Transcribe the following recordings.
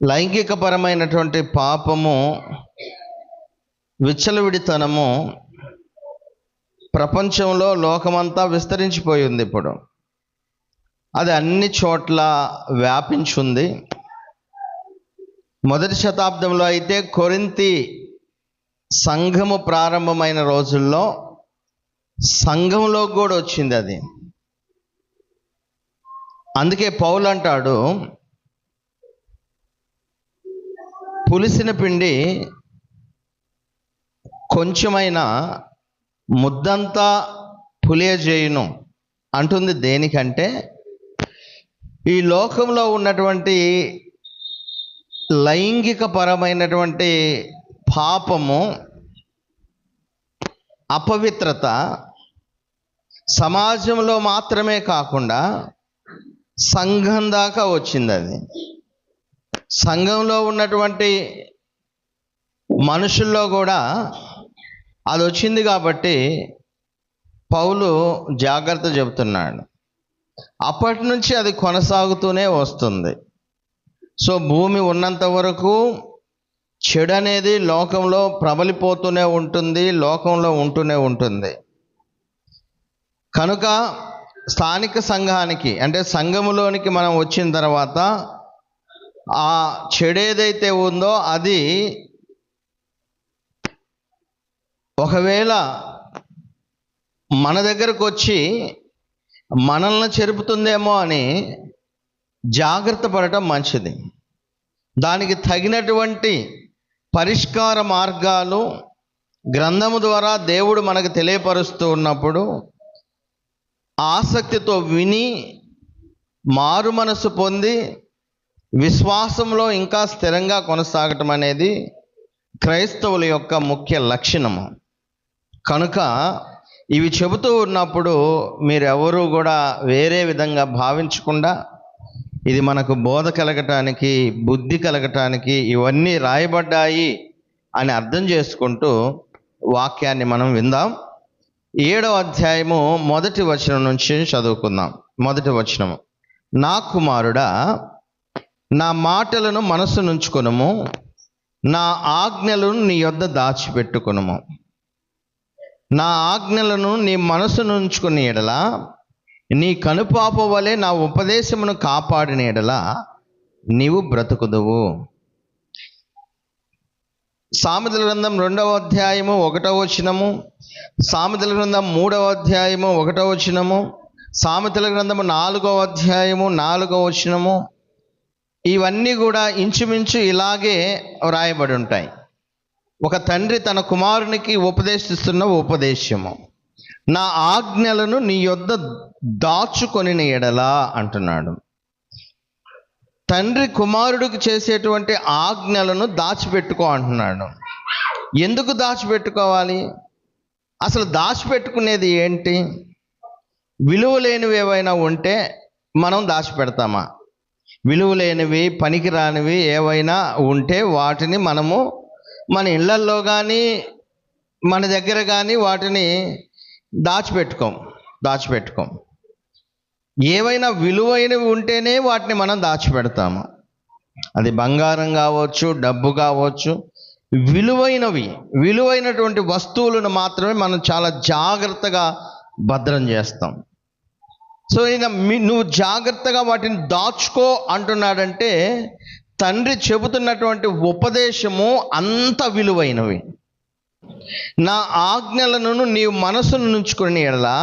లైంగికపరమైనటువంటి పాపము, విచ్చలవిడితనము ప్రపంచంలో లోకమంతా విస్తరించిపోయి ఉంది. ఇప్పుడు అది అన్ని చోట్ల వ్యాపించుంది. మొదటి శతాబ్దంలో అయితే కొరింథీ సంఘము ప్రారంభమైన రోజుల్లో సంఘంలో కూడా వచ్చింది అది. అందుకే పౌలు అంటాడు, పులిసిన పిండి కొంచెమైనా ముద్దంతా పులియజేయును అంటుంది. దేనికంటే ఈ లోకంలో ఉన్నటువంటి లైంగిక పరమైనటువంటి పాపము, అపవిత్రత సమాజంలో మాత్రమే కాకుండా సంఘం దాకా వచ్చింది. అది సంఘంలో ఉన్నటువంటి మనుషుల్లో కూడా అది వచ్చింది. కాబట్టి పౌలు జాగ్రత్త చెబుతున్నాడు. అప్పటి నుంచి అది కొనసాగుతూనే వస్తుంది. సో భూమి ఉన్నంత వరకు చెడు అనేది లోకంలో ప్రబలిపోతూనే ఉంటుంది, లోకంలో ఉంటూనే ఉంటుంది. కనుక స్థానిక సంఘానికి, అంటే సంఘములోనికి మనం వచ్చిన తర్వాత ఆ చెడు ఏదైతే ఉందో అది ఒకవేళ మన దగ్గరకు వచ్చి మనల్ని చెరుపుతుందేమో అని జాగ్రత్త పడటం మంచిది. దానికి తగినటువంటి పరిష్కార మార్గాలు గ్రంథము ద్వారా దేవుడు మనకు తెలియపరుస్తూ ఉన్నప్పుడు ఆసక్తితో విని మారు మనసు పొంది విశ్వాసంలో ఇంకా స్థిరంగా కొనసాగటం అనేది క్రైస్తవుల యొక్క ముఖ్య లక్షణము. కనుక ఇవి చెబుతూ ఉన్నప్పుడు మీరెవరూ కూడా వేరే విధంగా భావించకుండా, ఇది మనకు బోధ కలగటానికి, బుద్ధి కలగటానికి ఇవన్నీ రాయబడ్డాయి అని అర్థం చేసుకుంటూ వాక్యాన్ని మనం విందాం. 7వ అధ్యాయము 1వ వచనం నుంచి చదువుకుందాం. 1వ వచనము, నా కుమారుడా, నా మాటలను మనసు నుంచుకొనుము, నా ఆజ్ఞలను నీ యొద్ద దాచిపెట్టుకొనుము. నా ఆజ్ఞలను నీ మనసు నుంచుకుని ఎడల, నీ కనుపాప వలె నా ఉపదేశమును కాపాడిన ఎడల నీవు బ్రతుకుదువు. సామెతల గ్రంథం 2వ అధ్యాయము 1వ వచనము, సామెతల గ్రంథం 3వ అధ్యాయము 1వ వచనము, సామెతల గ్రంథము 4వ అధ్యాయము 4వ వచనము, ఇవన్నీ కూడా ఇంచుమించు ఇలాగే వ్రాయబడి ఉంటాయి. ఒక తండ్రి తన కుమారునికి ఉపదేశిస్తున్న ఉపదేశము, నా ఆజ్ఞలను నీ యొద్ద దాచుకొని ఎడలా అంటున్నాడు. తండ్రి కుమారుడికి చేసేటువంటి ఆజ్ఞలను దాచిపెట్టుకో అంటున్నాడు. ఎందుకు దాచిపెట్టుకోవాలి? అసలు దాచిపెట్టుకునేది ఏంటి? విలువ లేనివి ఏవైనా ఉంటే మనం దాచిపెడతామా? విలువ లేనివి, పనికిరానివి ఏవైనా ఉంటే వాటిని మనము మన ఇళ్లల్లో కానీ మన దగ్గర కానీ వాటిని దాచిపెట్టుకోం. ఏవైనా విలువైనవి ఉంటేనే వాటిని మనం దాచిపెడతాము. అది బంగారం కావచ్చు, డబ్బు కావచ్చు, విలువైనటువంటి వస్తువులను మాత్రమే మనం చాలా జాగ్రత్తగా భద్రం చేస్తాం. సో నువ్వు జాగ్రత్తగా వాటిని దాచుకో అంటున్నాడంటే తండ్రి చెబుతున్నటువంటి ఉపదేశము అంత విలువైనవి. నా ఆజ్ఞలను నీవు మనసును నుంచుకుని ఎడలా,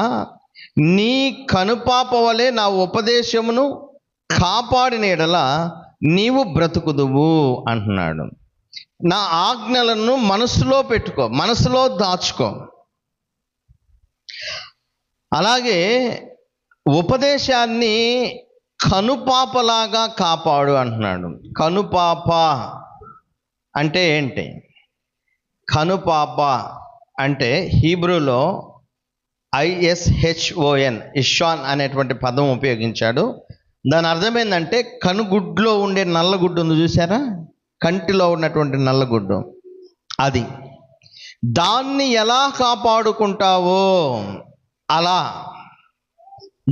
నీ కనుపాప వలె నా ఉపదేశమును కాపాడిన ఎడలా నీవు బ్రతుకుదువు అంటున్నాడు. నా ఆజ్ఞలను మనసులో పెట్టుకో, మనసులో దాచుకో. అలాగే ఉపదేశాన్ని కనుపాపలాగా కాపాడు అంటున్నాడు. కనుపాప అంటే ఏంటి? కనుపాప అంటే హీబ్రూలో ISHON, ఇషాన్ అనేటువంటి పదం ఉపయోగించాడు. దాని అర్థం ఏంటంటే కనుగుడ్లో ఉండే నల్లగుడ్డు ఉంది చూసారా, కంటిలో ఉన్నటువంటి నల్లగుడ్డు, అది. దాన్ని ఎలా కాపాడుకుంటావో అలా,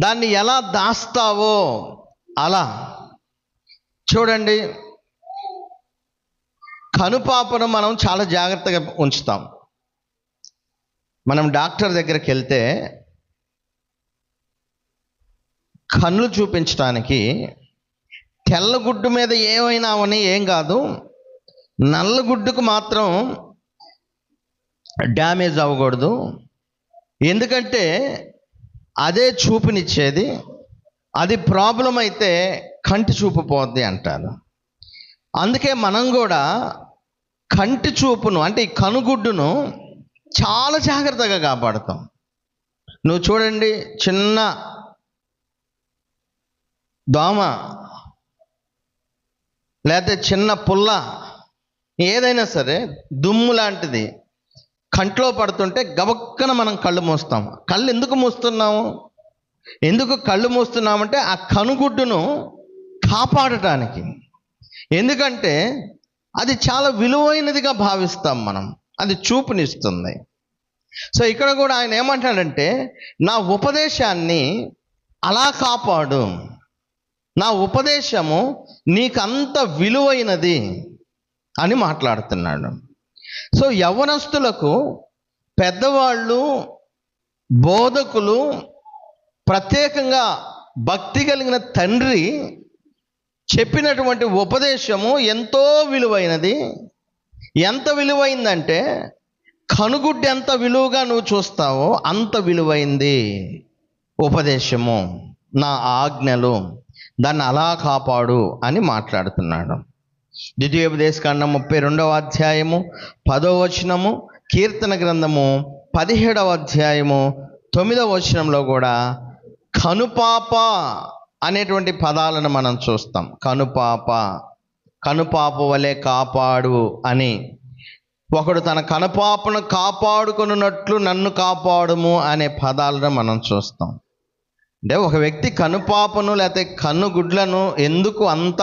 దాన్ని ఎలా దాస్తావో అలా. చూడండి, కనుపాపను మనం చాలా జాగ్రత్తగా ఉంచుతాం. మనం డాక్టర్ దగ్గరికి వెళ్తే కళ్ళు చూపించడానికి తెల్లగుడ్డు మీద ఏమైనా అవని ఏం కాదు, నల్లగుడ్డుకు మాత్రం డ్యామేజ్ అవ్వకూడదు, ఎందుకంటే అదే చూపునిచ్చేది, అది ప్రాబ్లం అయితే కంటి చూపు పోద్ది అంటారు. అందుకే మనం కూడా కంటి చూపును అంటే ఈ కనుగుడ్డును చాలా జాగ్రత్తగా కాపాడుతాం. నువ్వు చూడండి, చిన్న దోమ లేకపోతే చిన్న పుల్ల ఏదైనా సరే దుమ్ము లాంటిది కంట్లో పడుతుంటే గబక్కన మనం కళ్ళు మూస్తాం. కళ్ళు ఎందుకు మూస్తున్నాము? ఎందుకు కళ్ళు మూస్తున్నామంటే ఆ కనుగుడ్డును కాపాడటానికి. ఎందుకంటే అది చాలా విలువైనదిగా భావిస్తాం మనం, అది చూపునిస్తుంది. సో ఇక్కడ కూడా ఆయన ఏమంటాడంటే, నా ఉపదేశాన్ని అలా కాపాడు, నా ఉపదేశము నీకంత విలువైనది అని మాట్లాడుతున్నాడు. సో యవ్వనస్తులకు పెద్దవాళ్ళు, బోధకులు, ప్రత్యేకంగా భక్తి కలిగిన తండ్రి చెప్పినటువంటి ఉపదేశము ఎంతో విలువైనది. ఎంత విలువైందంటే కనుగుడ్డు ఎంత విలువగా నువ్వు చూస్తావో అంత విలువైంది ఉపదేశము, నా ఆజ్ఞలు, దాన్ని అలా కాపాడు అని మాట్లాడుతున్నాడు. ద్వితీయోపదేశకాండం 32వ అధ్యాయము 10వ వచనము, కీర్తన గ్రంథము 17వ అధ్యాయము 9వ వచనంలో కూడా కనుపాప అనేటువంటి పదాలను మనం చూస్తాం. కనుపాప, కనుపాప వలె కాపాడు అని. ఒకడు తన కనుపాపను కాపాడుకున్నట్లు నన్ను కాపాడుము అనే పదాలను మనం చూస్తాం. అంటే ఒక వ్యక్తి కనుపాపను లేకపోతే కన్నుగుడ్లను ఎందుకు అంత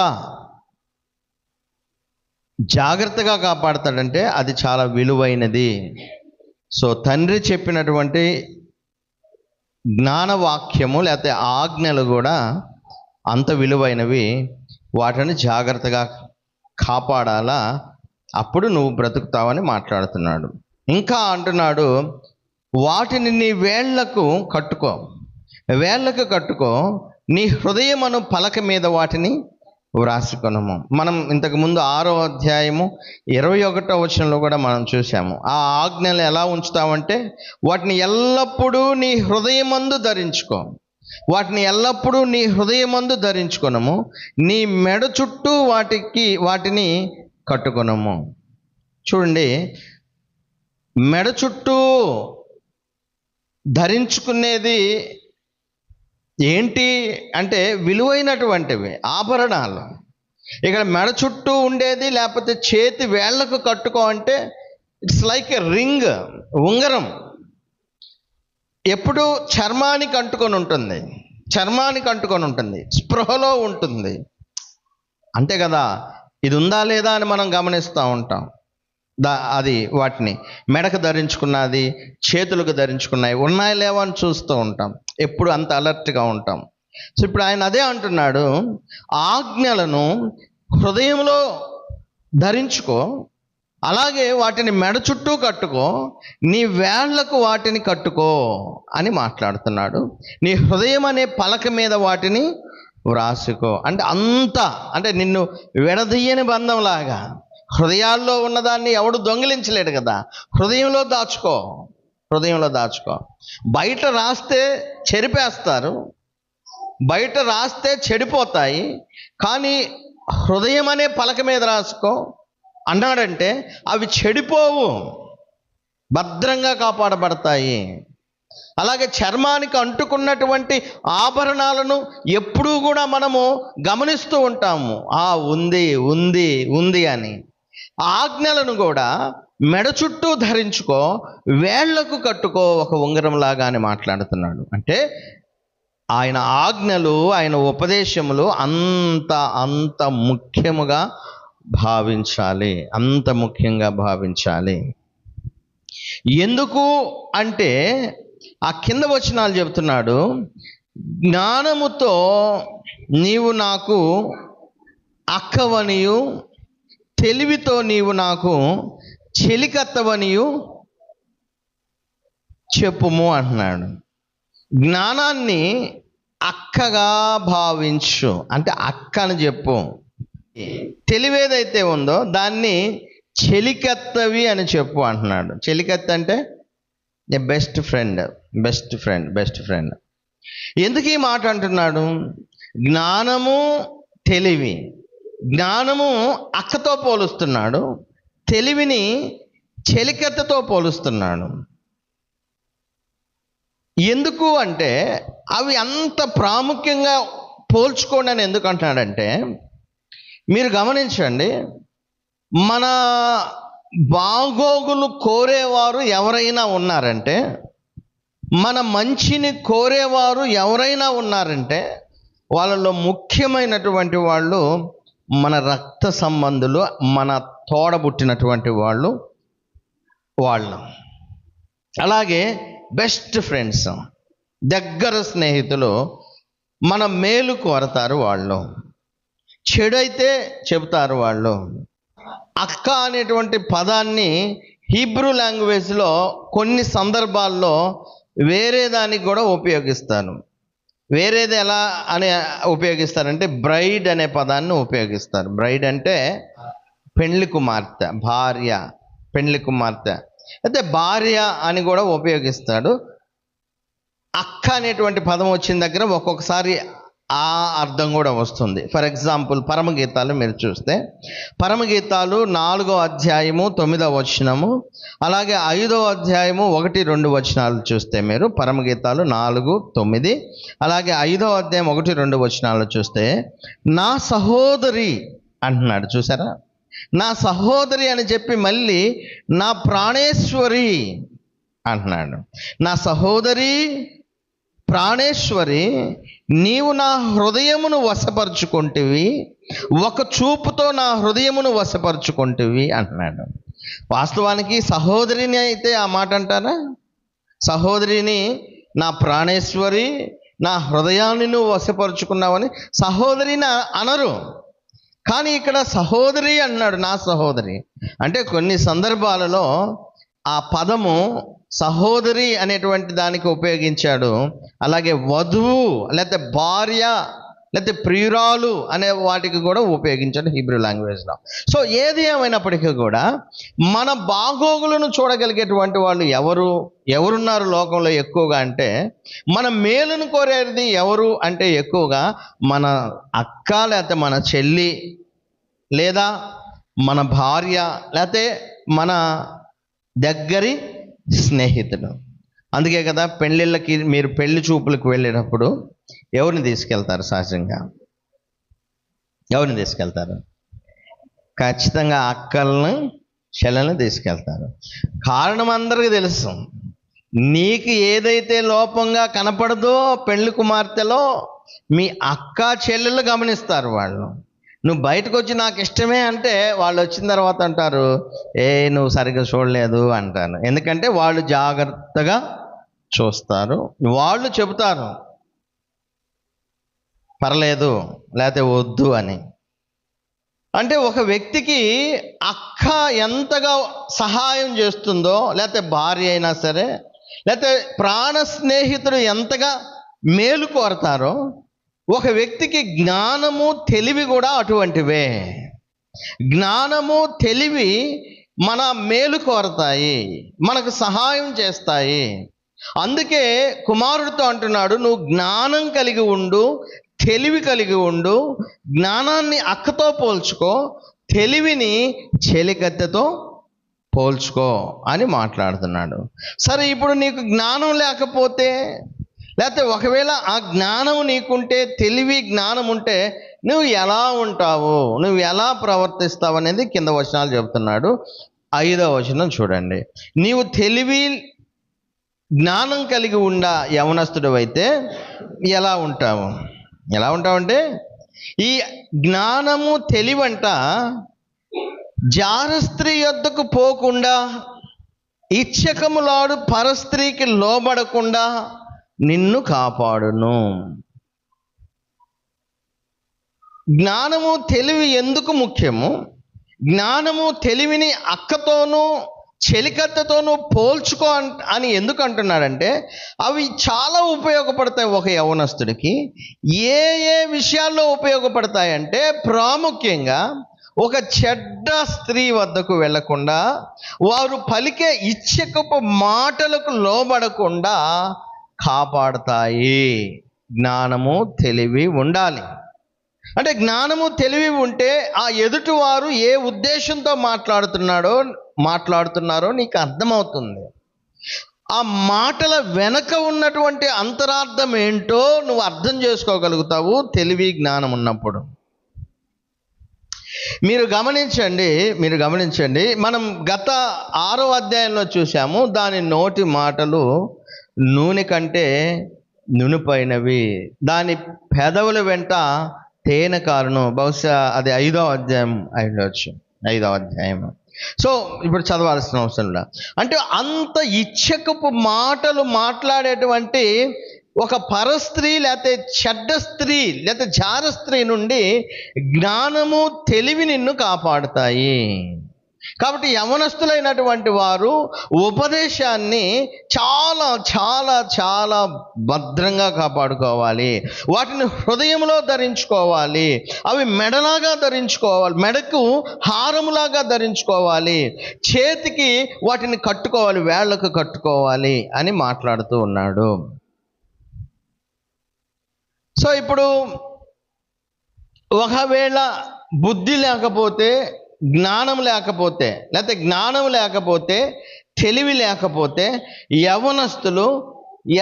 జాగ్రత్తగా కాపాడతాడంటే అది చాలా విలువైనది. సో తండ్రి చెప్పినటువంటి జ్ఞానవాక్యము లేకపోతే ఆజ్ఞలు కూడా అంత విలువైనవి, వాటిని జాగ్రత్తగా కాపాడాలా, అప్పుడు నువ్వు బ్రతుకుతావని మాట్లాడుతున్నాడు. ఇంకా అంటున్నాడు, వాటిని నీ వేళ్లకు కట్టుకో, వేళ్లకు కట్టుకో, నీ హృదయమును పలక మీద వాటిని వ్రాసుకొనుము. మనం ఇంతకుముందు 6వ అధ్యాయము 21వ వచనంలో కూడా మనం చూసాము. ఆ ఆజ్ఞలు ఎలా ఉంచుతామంటే వాటిని ఎల్లప్పుడూ నీ హృదయమందు ధరించుకో, వాటిని ఎల్లప్పుడూ నీ హృదయమందు ధరించుకొనము, నీ మెడ చుట్టూ వాటిని కట్టుకొనము. చూడండి, మెడ చుట్టూ ధరించుకునేది ఏంటి అంటే విలువైనటువంటివి ఆభరణాలు. ఇక్కడ మెడ చుట్టూ ఉండేది లేకపోతే చేతి వేళ్లకు కట్టుకో అంటే ఇట్స్ లైక్ ఎ రింగ్, ఉంగరం. ఎప్పుడు చర్మానికి అంటుకొని ఉంటుంది, చర్మానికి అంటుకొని ఉంటుంది, స్పృహలో ఉంటుంది. అంతే కదా, ఇది ఉందా లేదా అని మనం గమనిస్తూ ఉంటాం. అది వాటిని మెడకు ధరించుకున్నది, చేతులకు ధరించుకున్నాయి, ఉన్నాయా లేవా అని చూస్తూ ఉంటాం, ఎప్పుడు అంత అలర్ట్గా ఉంటాం. సో ఇప్పుడు ఆయన అదే అంటున్నాడు, ఆజ్ఞలను హృదయంలో ధరించుకో, అలాగే వాటిని మెడ చుట్టూ కట్టుకో, నీ వేళ్లకు వాటిని కట్టుకో అని మాట్లాడుతున్నాడు. నీ హృదయం అనే పలక మీద వాటిని వ్రాసుకో. అంటే నిన్ను విడదీయని బంధంలాగా హృదయాల్లో ఉన్నదాన్ని ఎవడు దొంగిలించలేడు కదా, హృదయంలో దాచుకో, హృదయంలో దాచుకో. బయట రాస్తే చెరిపేస్తారు, బయట రాస్తే చెడిపోతాయి, కానీ హృదయం అనే పలక మీద రాసుకో అన్నాడంటే అవి చెడిపోవు, భద్రంగా కాపాడబడతాయి. అలాగే చర్మానికి అంటుకున్నటువంటి ఆభరణాలను ఎప్పుడూ కూడా మనము గమనిస్తూ ఉంటాము, ఉంది ఉంది ఉంది అని. ఆజ్ఞలను కూడా మెడ చుట్టూ ధరించుకో, వేళ్లకు కట్టుకో ఒక ఉంగరంలాగా అని మాట్లాడుతున్నాడు. అంటే ఆయన ఆజ్ఞలు, ఆయన ఉపదేశములు అంత ముఖ్యముగా భావించాలి, అంత ముఖ్యంగా భావించాలి. ఎందుకు అంటే ఆ కింద వచనాలు చెబుతున్నాడు, జ్ఞానముతో నీవు నాకు అక్కవనియు తెలివితో నీవు నాకు చెలికత్తవనియు చెప్పుము అంటున్నాడు. జ్ఞానాన్ని అక్కగా భావించు, అంటే అక్క అని చెప్పు. తెలివేదైతే ఉందో దాన్ని చెలికత్తవి అని చెప్పు అంటున్నాడు. చెలికత్త అంటే బెస్ట్ ఫ్రెండ్. ఎందుకు ఈ మాట అంటున్నాడు? జ్ఞానము, తెలివి. జ్ఞానము అక్కతో పోలుస్తున్నాడు, తెలివిని చెలికత్తతో పోలుస్తున్నాడు. ఎందుకు అంటే అవి అంత ప్రాముఖ్యంగా పోల్చుకోండి అని ఎందుకు అంటున్నాడంటే, మీరు గమనించండి, మన బాగోగులు కోరేవారు ఎవరైనా ఉన్నారంటే, మన మంచిని కోరేవారు ఎవరైనా ఉన్నారంటే వాళ్ళలో ముఖ్యమైనటువంటి వాళ్ళు మన రక్త సంబంధులు, మన తోడబుట్టినటువంటి వాళ్ళు. అలాగే బెస్ట్ ఫ్రెండ్స్, దగ్గర స్నేహితులు మన మేలు కోరతారు వాళ్ళు, చెడైతే చెబుతారు వాళ్ళు. అక్క అనేటువంటి పదాన్ని హీబ్రూ లాంగ్వేజ్లో కొన్ని సందర్భాల్లో వేరే దానికి కూడా ఉపయోగిస్తాను. వేరేది ఎలా అని ఉపయోగిస్తారంటే బ్రైడ్ అనే పదాన్ని ఉపయోగిస్తారు. బ్రైడ్ అంటే పెండ్లి కుమార్తె, భార్య, పెండ్లి కుమార్తె. అయితే భార్య అని కూడా ఉపయోగిస్తాడు. అక్క అనేటువంటి పదం వచ్చిన దగ్గర ఒక్కొక్కసారి ఆ అర్థం కూడా వస్తుంది. ఫర్ ఎగ్జాంపుల్ పరమగీతాలు మీరు చూస్తే, పరమగీతాలు 4వ అధ్యాయము 9వ వచనము, అలాగే 5వ అధ్యాయము 1-2 వచనాలు చూస్తే మీరు పరమగీతాలు 4:9, అలాగే 5వ అధ్యాయం 1-2 వచనాలు చూస్తే నా సహోదరి అంటున్నాడు. చూసారా? నా సహోదరి అని చెప్పి మళ్ళీ నా ప్రాణేశ్వరి అంటున్నాడు. నా సహోదరి, ప్రాణేశ్వరి, నీవు నా హృదయమును వశపరుచుకుంటివి, ఒక చూపుతో నా హృదయమును వశపరుచుకుంటివి అంటున్నాడు. వాస్తవానికి సహోదరిని అయితే ఆ మాట అంటారా? సహోదరిని నా ప్రాణేశ్వరి, నా హృదయాన్ని నువ్వు వశపరుచుకున్నావని సహోదరిని అనరు. కానీ ఇక్కడ సహోదరి అన్నాడు, నా సహోదరి. అంటే కొన్ని సందర్భాలలో ఆ పదము సహోదరి అనేటువంటి దానికి ఉపయోగించాడు. అలాగే వధువు, లేకపోతే భార్య, లేకపోతే ప్రియురాలు అనే వాటికి కూడా ఉపయోగించాడు హీబ్రూ లాంగ్వేజ్లో. సో ఏది ఏమైనప్పటికీ కూడా మన బాగోగులను చూడగలిగేటువంటి వాళ్ళు ఎవరున్నారు లోకంలో ఎక్కువగా అంటే, మన మేలును కోరేది ఎవరు అంటే ఎక్కువగా మన అక్క, లేకపోతే మన చెల్లి, లేదా మన భార్య, లేకపోతే మన దగ్గరి స్నేహితుడు. అందుకే కదా పెళ్ళిళ్ళకి, మీరు పెళ్లి చూపులకు వెళ్ళేటప్పుడు ఎవరిని తీసుకెళ్తారు? సహజంగా ఎవరిని తీసుకెళ్తారు? ఖచ్చితంగా అక్కలను, చెల్లెలను తీసుకెళ్తారు. కారణం అందరికీ తెలుసు. నీకు ఏదైతే లోపంగా కనపడదో పెళ్లి కుమార్తెలో, మీ అక్క చెల్లెలు గమనిస్తారు. వాళ్ళు నువ్వు బయటకు వచ్చి నాకు ఇష్టమే అంటే వాళ్ళు వచ్చిన తర్వాత అంటారు, నువ్వు సరిగ్గా చూడలేదు అంటారు. ఎందుకంటే వాళ్ళు జాగ్రత్తగా చూస్తారు, వాళ్ళు చెబుతారు పర్లేదు లేకపోతే వద్దు అని. అంటే ఒక వ్యక్తికి అక్క ఎంతగా సహాయం చేస్తుందో, లేకపోతే భార్య అయినా సరే, లేకపోతే ప్రాణ స్నేహితుడు ఎంతగా మేలు కోరతారో, ఒక వ్యక్తికి జ్ఞానము, తెలివి కూడా అటువంటివే. జ్ఞానము, తెలివి మన మేలు కోరతాయి, మనకు సహాయం చేస్తాయి. అందుకే కుమారుడితో అంటున్నాడు, నువ్వు జ్ఞానం కలిగి ఉండు, తెలివి కలిగి ఉండు. జ్ఞానాన్ని అక్కతో పోల్చుకో, తెలివిని చెలికత్తెతో పోల్చుకో అని మాట్లాడుతున్నాడు. సరే, ఇప్పుడు నీకు జ్ఞానం లేకపోతే, లేకపోతే ఒకవేళ ఆ జ్ఞానం నీకుంటే, తెలివి జ్ఞానం ఉంటే నువ్వు ఎలా ఉంటావు, నువ్వు ఎలా ప్రవర్తిస్తావు అనేది కింద వచనాలు చెబుతున్నాడు. 5వ వచనం చూడండి. నీవు తెలివి జ్ఞానం కలిగి యవనస్తుడు అయితే ఎలా ఉంటావు? ఎలా ఉంటావంటే, ఈ జ్ఞానము, తెలివంట జారస్త్రీ యొద్దకు పోకుండా, ఇచ్చకములాడు పరస్త్రీకి లోబడకుండా నిన్ను కాపాడును. జ్ఞానము, తెలివి ఎందుకు ముఖ్యము? జ్ఞానము తెలివిని అక్కతోనూ చెలికత్తతోనూ పోల్చుకో అని ఎందుకు అంటున్నాడంటే, అవి చాలా ఉపయోగపడతాయి ఒక యవనస్తుడికి. ఏ ఏ విషయాల్లో ఉపయోగపడతాయంటే, ప్రాముఖ్యంగా ఒక చెడ్డ స్త్రీ వద్దకు వెళ్లకుండా, వారు పలికే ఇచ్చకపు మాటలకు లోబడకుండా కాపాడతాయి. జ్ఞానము తెలివి ఉండాలి. అంటే జ్ఞానము తెలివి ఉంటే ఆ ఎదుటివారు ఏ ఉద్దేశంతో మాట్లాడుతున్నారో నీకు అర్థమవుతుంది. ఆ మాటల వెనక ఉన్నటువంటి అంతరార్థం ఏంటో నువ్వు అర్థం చేసుకోగలుగుతావు తెలివి జ్ఞానం ఉన్నప్పుడు. మీరు గమనించండి, మనం గత 6వ అధ్యాయంలో చూసాము, దాని నోటి మాటలు నూనె కంటే నునుపైనవి, దాని పెదవుల వెంట తేనె కారును. బహుశా అది 5వ అధ్యాయం అయ్యొచ్చు, 5వ అధ్యాయం. సో ఇప్పుడు చదవాల్సిన అవసరం లేదు. అంటే అంత ఇచ్చకపు మాటలు మాట్లాడేటువంటి ఒక పరస్త్రీ లేకపోతే చెడ్డ స్త్రీ లేకపోతే జార స్త్రీ నుండి జ్ఞానము తెలివి నిన్ను కాపాడుతాయి. కాబట్టి యవనస్తులైనటువంటి వారు ఉపదేశాన్ని చాలా చాలా చాలా భద్రంగా కాపాడుకోవాలి. వాటిని హృదయంలో ధరించుకోవాలి. అవి మెడలాగా ధరించుకోవాలి, మెడకు హారములాగా ధరించుకోవాలి, చేతికి వాటిని కట్టుకోవాలి, వేళ్లకు కట్టుకోవాలి అని మాట్లాడుతూ ఉన్నాడు. సో ఇప్పుడు ఒకవేళ బుద్ధి లేకపోతే, జ్ఞానం లేకపోతే, లేకపోతే జ్ఞానం లేకపోతే, తెలివి లేకపోతే యవనస్తులు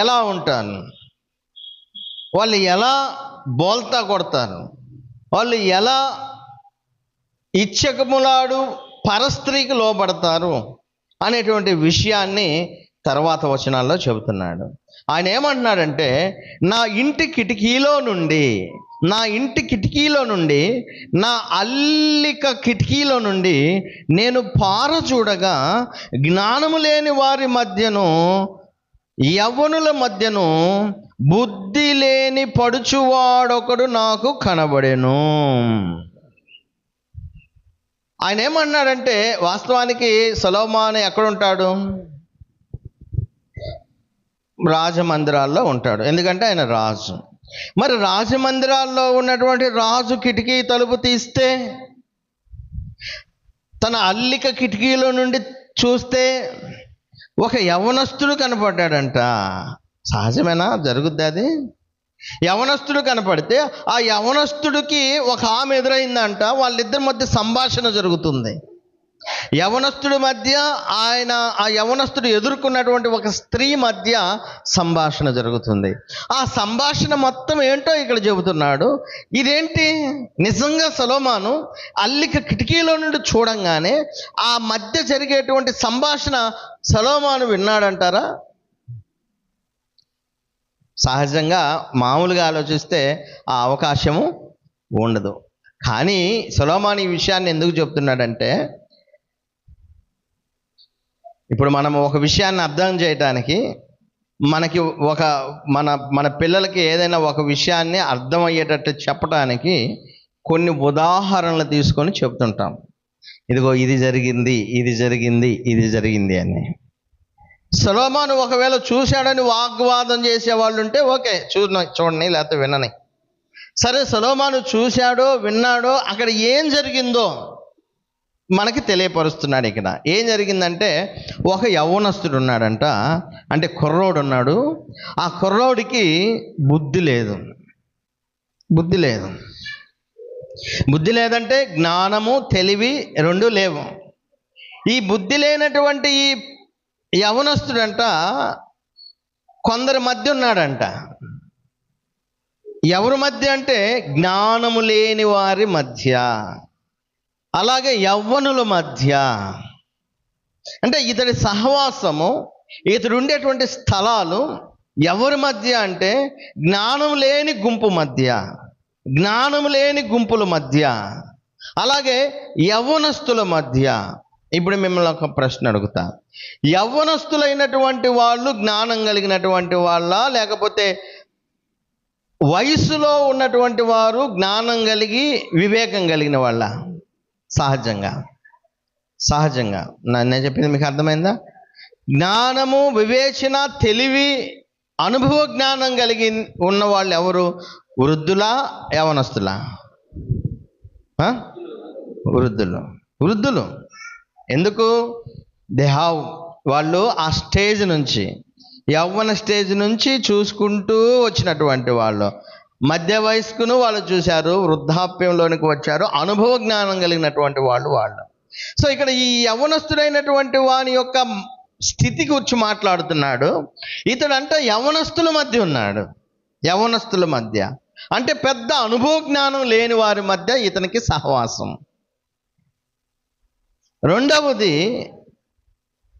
ఎలా ఉంటారు? వాళ్ళు ఎలా బోల్తా కొడతారు? వాళ్ళు ఎలా ఇచ్చకములాడు పరస్త్రీకి లోబడతారు అనేటువంటి విషయాన్ని తర్వాత వచనాల్లో చెబుతున్నాడు. ఆయన ఏమంటున్నాడంటే, నా ఇంటి కిటికీలో నుండి, నా అల్లిక కిటికీలో నుండి నేను పారచూడగా జ్ఞానము లేని వారి మధ్యను, యవ్వనుల మధ్యను బుద్ధి లేని పడుచువాడొకడు నాకు కనబడెను. ఆయన ఏమన్నాడంటే, వాస్తవానికి సొలొమోను ఎక్కడుంటాడు? రాజమందిరాల్లో ఉంటాడు, ఎందుకంటే ఆయన రాజు. మరి రాజమందిరాల్లో ఉన్నటువంటి రాజు కిటికీ తలుపు తీస్తే, తన అల్లిక కిటికీలో నుండి చూస్తే ఒక యవనస్తుడు కనపడ్డాడంట. సహజమేనా? జరుగుద్ది అది? యవనస్తుడు కనపడితే ఆ యవనస్తుడికి ఒక ఆమె ఎదురైందంట. వాళ్ళిద్దరి మధ్య సంభాషణ జరుగుతుంది. యవనస్తుడి మధ్య ఆ యవనస్తుడు ఎదుర్కొన్నటువంటి ఒక స్త్రీ మధ్య సంభాషణ జరుగుతుంది. ఆ సంభాషణ మొత్తం ఏంటో ఇక్కడ చెబుతున్నాడు. ఇదేంటి? నిజంగా సొలొమోను అల్లిక కిటికీలో నుండి చూడంగానే ఆ మధ్య జరిగేటువంటి సంభాషణ సొలొమోను విన్నాడంటారా? సహజంగా మామూలుగా ఆలోచిస్తే ఆ అవకాశము ఉండదు. కానీ సొలొమోను ఈ విషయాన్ని ఎందుకు చెప్తున్నాడంటే, ఇప్పుడు మనం ఒక విషయాన్ని అర్థం చేయటానికి, మనకి మన పిల్లలకి ఏదైనా ఒక విషయాన్ని అర్థమయ్యేటట్టు చెప్పడానికి కొన్ని ఉదాహరణలు తీసుకొని చెప్తుంటాం. ఇదిగో ఇది జరిగింది అని. సొలొమోను ఒకవేళ చూశాడని వాగ్వాదం చేసేవాళ్ళు ఉంటే ఓకే, చూడండి లేకపోతే వినని. సరే, సొలొమోను చూశాడో విన్నాడో అక్కడ ఏం జరిగిందో మనకి తెలియపరుస్తున్నాడు. ఇక్కడ ఏం జరిగిందంటే, ఒక యవ్వనస్తుడు ఉన్నాడంట, అంటే కుర్రోడు ఉన్నాడు. ఆ కుర్రోడికి బుద్ధి లేదంటే జ్ఞానము తెలివి రెండూ లేవు. ఈ బుద్ధి లేనటువంటి ఈ యవనస్తుడంట కొందరి మధ్య ఉన్నాడంట. ఎవరి మధ్య అంటే జ్ఞానము లేని వారి మధ్య, అలాగే యవ్వనుల మధ్య. అంటే ఇతడి సహవాసము, ఇతడు ఉండేటువంటి స్థలాలు ఎవరి మధ్య అంటే జ్ఞానం లేని గుంపుల మధ్య, అలాగే యవ్వనస్తుల మధ్య. ఇప్పుడు మిమ్మల్ని ఒక ప్రశ్న అడుగుతా, యవ్వనస్తులైనటువంటి వాళ్ళు జ్ఞానం కలిగినటువంటి వాళ్ళ, లేకపోతే వయసులో ఉన్నటువంటి వారు జ్ఞానం కలిగి వివేకం కలిగిన వాళ్ళ? సహజంగా సహజంగా నేను చెప్పింది మీకు అర్థమైందా? జ్ఞానము, వివేచన, తెలివి, అనుభవ జ్ఞానం కలిగి ఉన్న వాళ్ళు ఎవరు? వృద్ధులా, యవనస్తులా? వృద్ధులు. ఎందుకు? దే హావ్, వాళ్ళు ఆ స్టేజ్ నుంచి, యవ్వన స్టేజ్ నుంచి చూసుకుంటూ వచ్చినటువంటి వాళ్ళు. మధ్య వయస్కును వాళ్ళు చూశారు, వృద్ధాప్యంలోనికి వచ్చారు, అనుభవ జ్ఞానం కలిగినటువంటి వాళ్ళు. సో ఇక్కడ ఈ యవ్వనస్తుడైనటువంటి వాని యొక్క స్థితి గురించి మాట్లాడుతున్నాడు. ఇతడంట యవ్వనస్తుల మధ్య ఉన్నాడు. యవ్వనస్తుల మధ్య అంటే పెద్ద అనుభవ జ్ఞానం లేని వారి మధ్య ఇతనికి సహవాసం. రెండవది,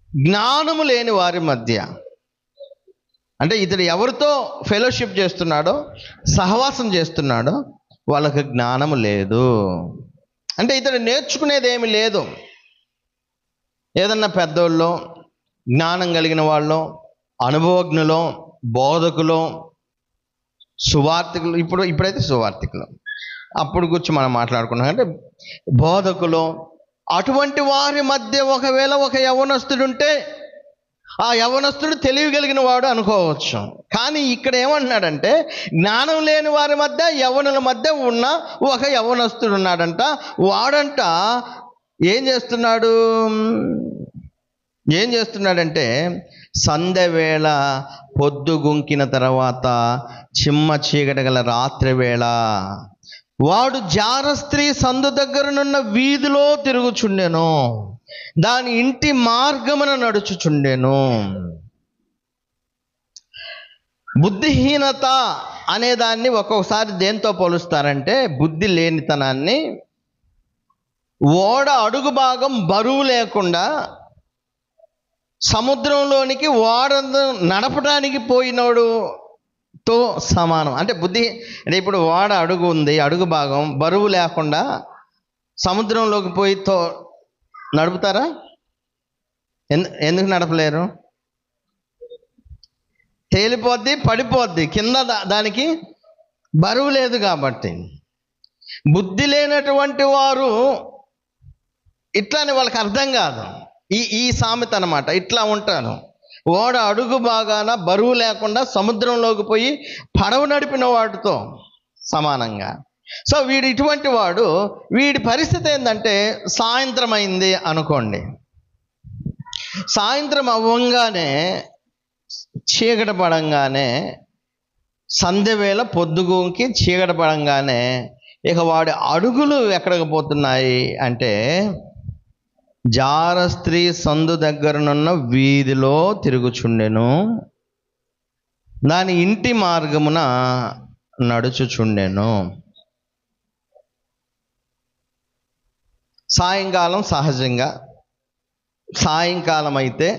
జ్ఞానము లేని వారి మధ్య. అంటే ఇతడు ఎవరితో ఫెలోషిప్ చేస్తున్నాడో, సహవాసం చేస్తున్నాడో వాళ్ళకి జ్ఞానము లేదు. అంటే ఇతడు నేర్చుకునేది ఏమి లేదు. ఏదన్నా పెద్దోళ్ళు, జ్ఞానం కలిగిన వాళ్ళు, అనుభవజ్ఞులు, బోధకులు, సువార్థికులు, ఇప్పుడైతే సువార్థికులు, అప్పుడు గురించి మనం మాట్లాడుకున్నాం. అంటే బోధకులు, అటువంటి వారి మధ్య ఒకవేళ ఒక యవ్వనస్తుడుంటే ఆ యవ్వనస్తుడు తెలివి కలిగిన వాడు అనుకోవచ్చు. కానీ ఇక్కడ ఏమంటున్నాడంటే, జ్ఞానం లేని వారి మధ్య, యవ్వనుల మధ్య ఉన్న ఒక యవ్వనస్తుడు ఉన్నాడంట. వాడంట ఏం చేస్తున్నాడంటే సంధ్య వేళ, పొద్దు గుంకిన తర్వాత, చిమ్మ చీకటి గల రాత్రి వేళ వాడు జార స్త్రీ సందు దగ్గరనున్న వీధిలో తిరుగుచుండెను, దాని ఇంటి మార్గమున నడుచుచుండెను. బుద్ధిహీనత అనేదాన్ని ఒక్కొక్కసారి దేంతో పోలుస్తారంటే, బుద్ధి లేనితనాన్ని. ఓడ అడుగు భాగం బరువు లేకుండా సముద్రంలోనికి ఓడ నడపడానికి పోయినోడుతో సమానం. అంటే బుద్ధి అంటే ఇప్పుడు ఓడ అడుగు ఉంది, అడుగు భాగం బరువు లేకుండా సముద్రంలోకి పోయి నడుపుతారా? ఎందుకు నడపలేరు? తేలిపోద్ది, పడిపోద్ది కింద, దానికి బరువు లేదు కాబట్టి. బుద్ధి లేనటువంటి వారు ఇట్లానే వాళ్ళకి అర్థం కాదు ఈ సామెత అన్నమాట. ఇట్లా ఉంటాను, ఓడ అడుగు బాగాన బరువు లేకుండా సముద్రంలోకి పోయి పడవ నడిపిన వాడితో సమానంగా. సో ఇటువంటి వాడు, వీడి పరిస్థితి ఏంటంటే, సాయంత్రం అయింది అనుకోండి, సాయంత్రం అవ్వంగానే, చీకటి పడంగానే, సంధ్య వేళ పొద్దుగుంకి చీకటి పడంగానే ఇక వాడి అడుగులు ఎక్కడికి పోతున్నాయి అంటే, జార స్త్రీ సందు దగ్గరనున్న వీధిలో తిరుగుచుండెను, దాని ఇంటి మార్గమున నడుచుచుండెను. సాయంకాలం, సహజంగా సాయంకాలం అయితే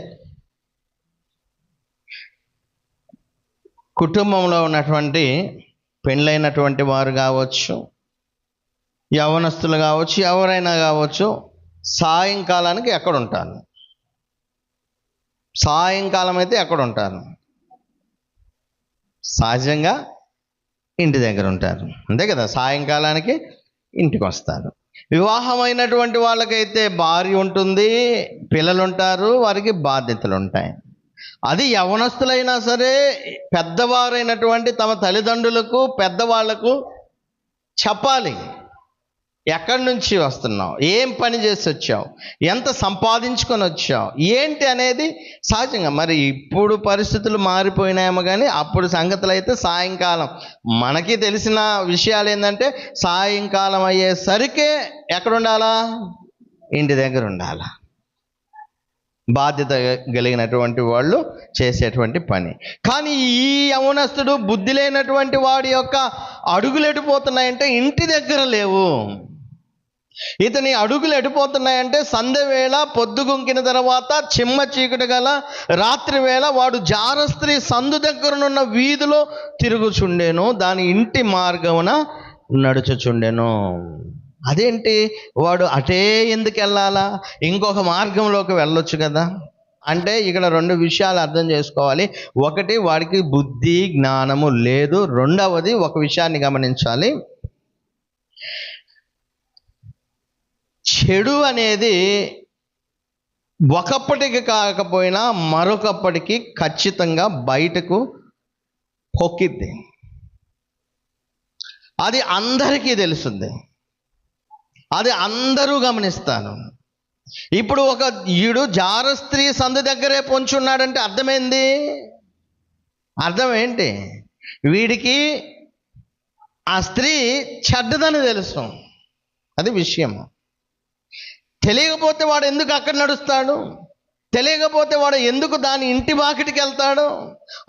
కుటుంబంలో ఉన్నటువంటి పెళ్ళైనటువంటి వారు కావచ్చు, యవ్వనస్తులు కావచ్చు, ఎవరైనా కావచ్చు, సాయంకాలానికి ఎక్కడ ఉంటారు? సాయంకాలం అయితే ఎక్కడ ఉంటారు? సహజంగా ఇంటి దగ్గర ఉంటారు, అంతే కదా. సాయంకాలానికి ఇంటికి వస్తారు. వివాహమైనటువంటి వాళ్ళకైతే భార్య ఉంటుంది, పిల్లలు ఉంటారు, వారికి బాధ్యతలు ఉంటాయి. అది యవనస్తులైనా సరే, పెద్దవారైనటువంటి తమ తల్లిదండ్రులకు, పెద్దవాళ్లకు చెప్పాలి, ఎక్కడి నుంచి వస్తున్నావు, ఏం పని చేసి వచ్చావు, ఎంత సంపాదించుకొని వచ్చావు, ఏంటి అనేది సహజంగా. మరి ఇప్పుడు పరిస్థితులు మారిపోయినాయేమో కానీ అప్పుడు సంగతులు అయితే సాయంకాలం మనకి తెలిసిన విషయాలు ఏంటంటే, సాయంకాలం అయ్యేసరికే ఎక్కడ ఉండాలా? ఇంటి దగ్గర ఉండాలా. బాధ్యత కలిగినటువంటి వాళ్ళు చేసేటువంటి పని. కానీ ఈ యవనస్తుడు, బుద్ధి లేనటువంటి వాడి యొక్క అడుగులు ఎడిపోతున్నాయంటే ఇంటి దగ్గర లేవు. ఇతని అడుగులు ఎడిపోతున్నాయంటే సంధ్య వేళ, పొద్దుగుంకిన తర్వాత, చిమ్మ చీకటి గల రాత్రి వేళ వాడు జార స్త్రీ సందు దగ్గరనున్న వీధిలో తిరుగుచుండెను, దాని ఇంటి మార్గమున నడుచుచుండెను. అదేంటి, వాడు అటే ఎందుకు వెళ్ళాలా? ఇంకొక మార్గంలోకి వెళ్ళొచ్చు కదా. అంటే ఇక్కడ రెండు విషయాలు అర్థం చేసుకోవాలి. ఒకటి, వాడికి బుద్ధి జ్ఞానము లేదు. రెండవది, ఒక విషయాన్ని గమనించాలి, చెడు అనేది ఒకప్పటికి కాకపోయినా మరొకప్పటికి ఖచ్చితంగా బయటకు పొక్కిద్ది. అది అందరికీ తెలుస్తుంది, అది అందరూ గమనిస్తారు. ఇప్పుడు ఒక ఈడు జార స్త్రీ సందు దగ్గరే పొంచున్నాడంటే అర్థమైంది. అర్థం ఏంటి? వీడికి ఆ స్త్రీ చెడ్డదని తెలుసు, అది విషయం. తెలియకపోతే వాడు ఎందుకు అక్కడ నడుస్తాడు? తెలియకపోతే వాడు ఎందుకు దాని ఇంటి వాకిటికి వెళ్తాడు?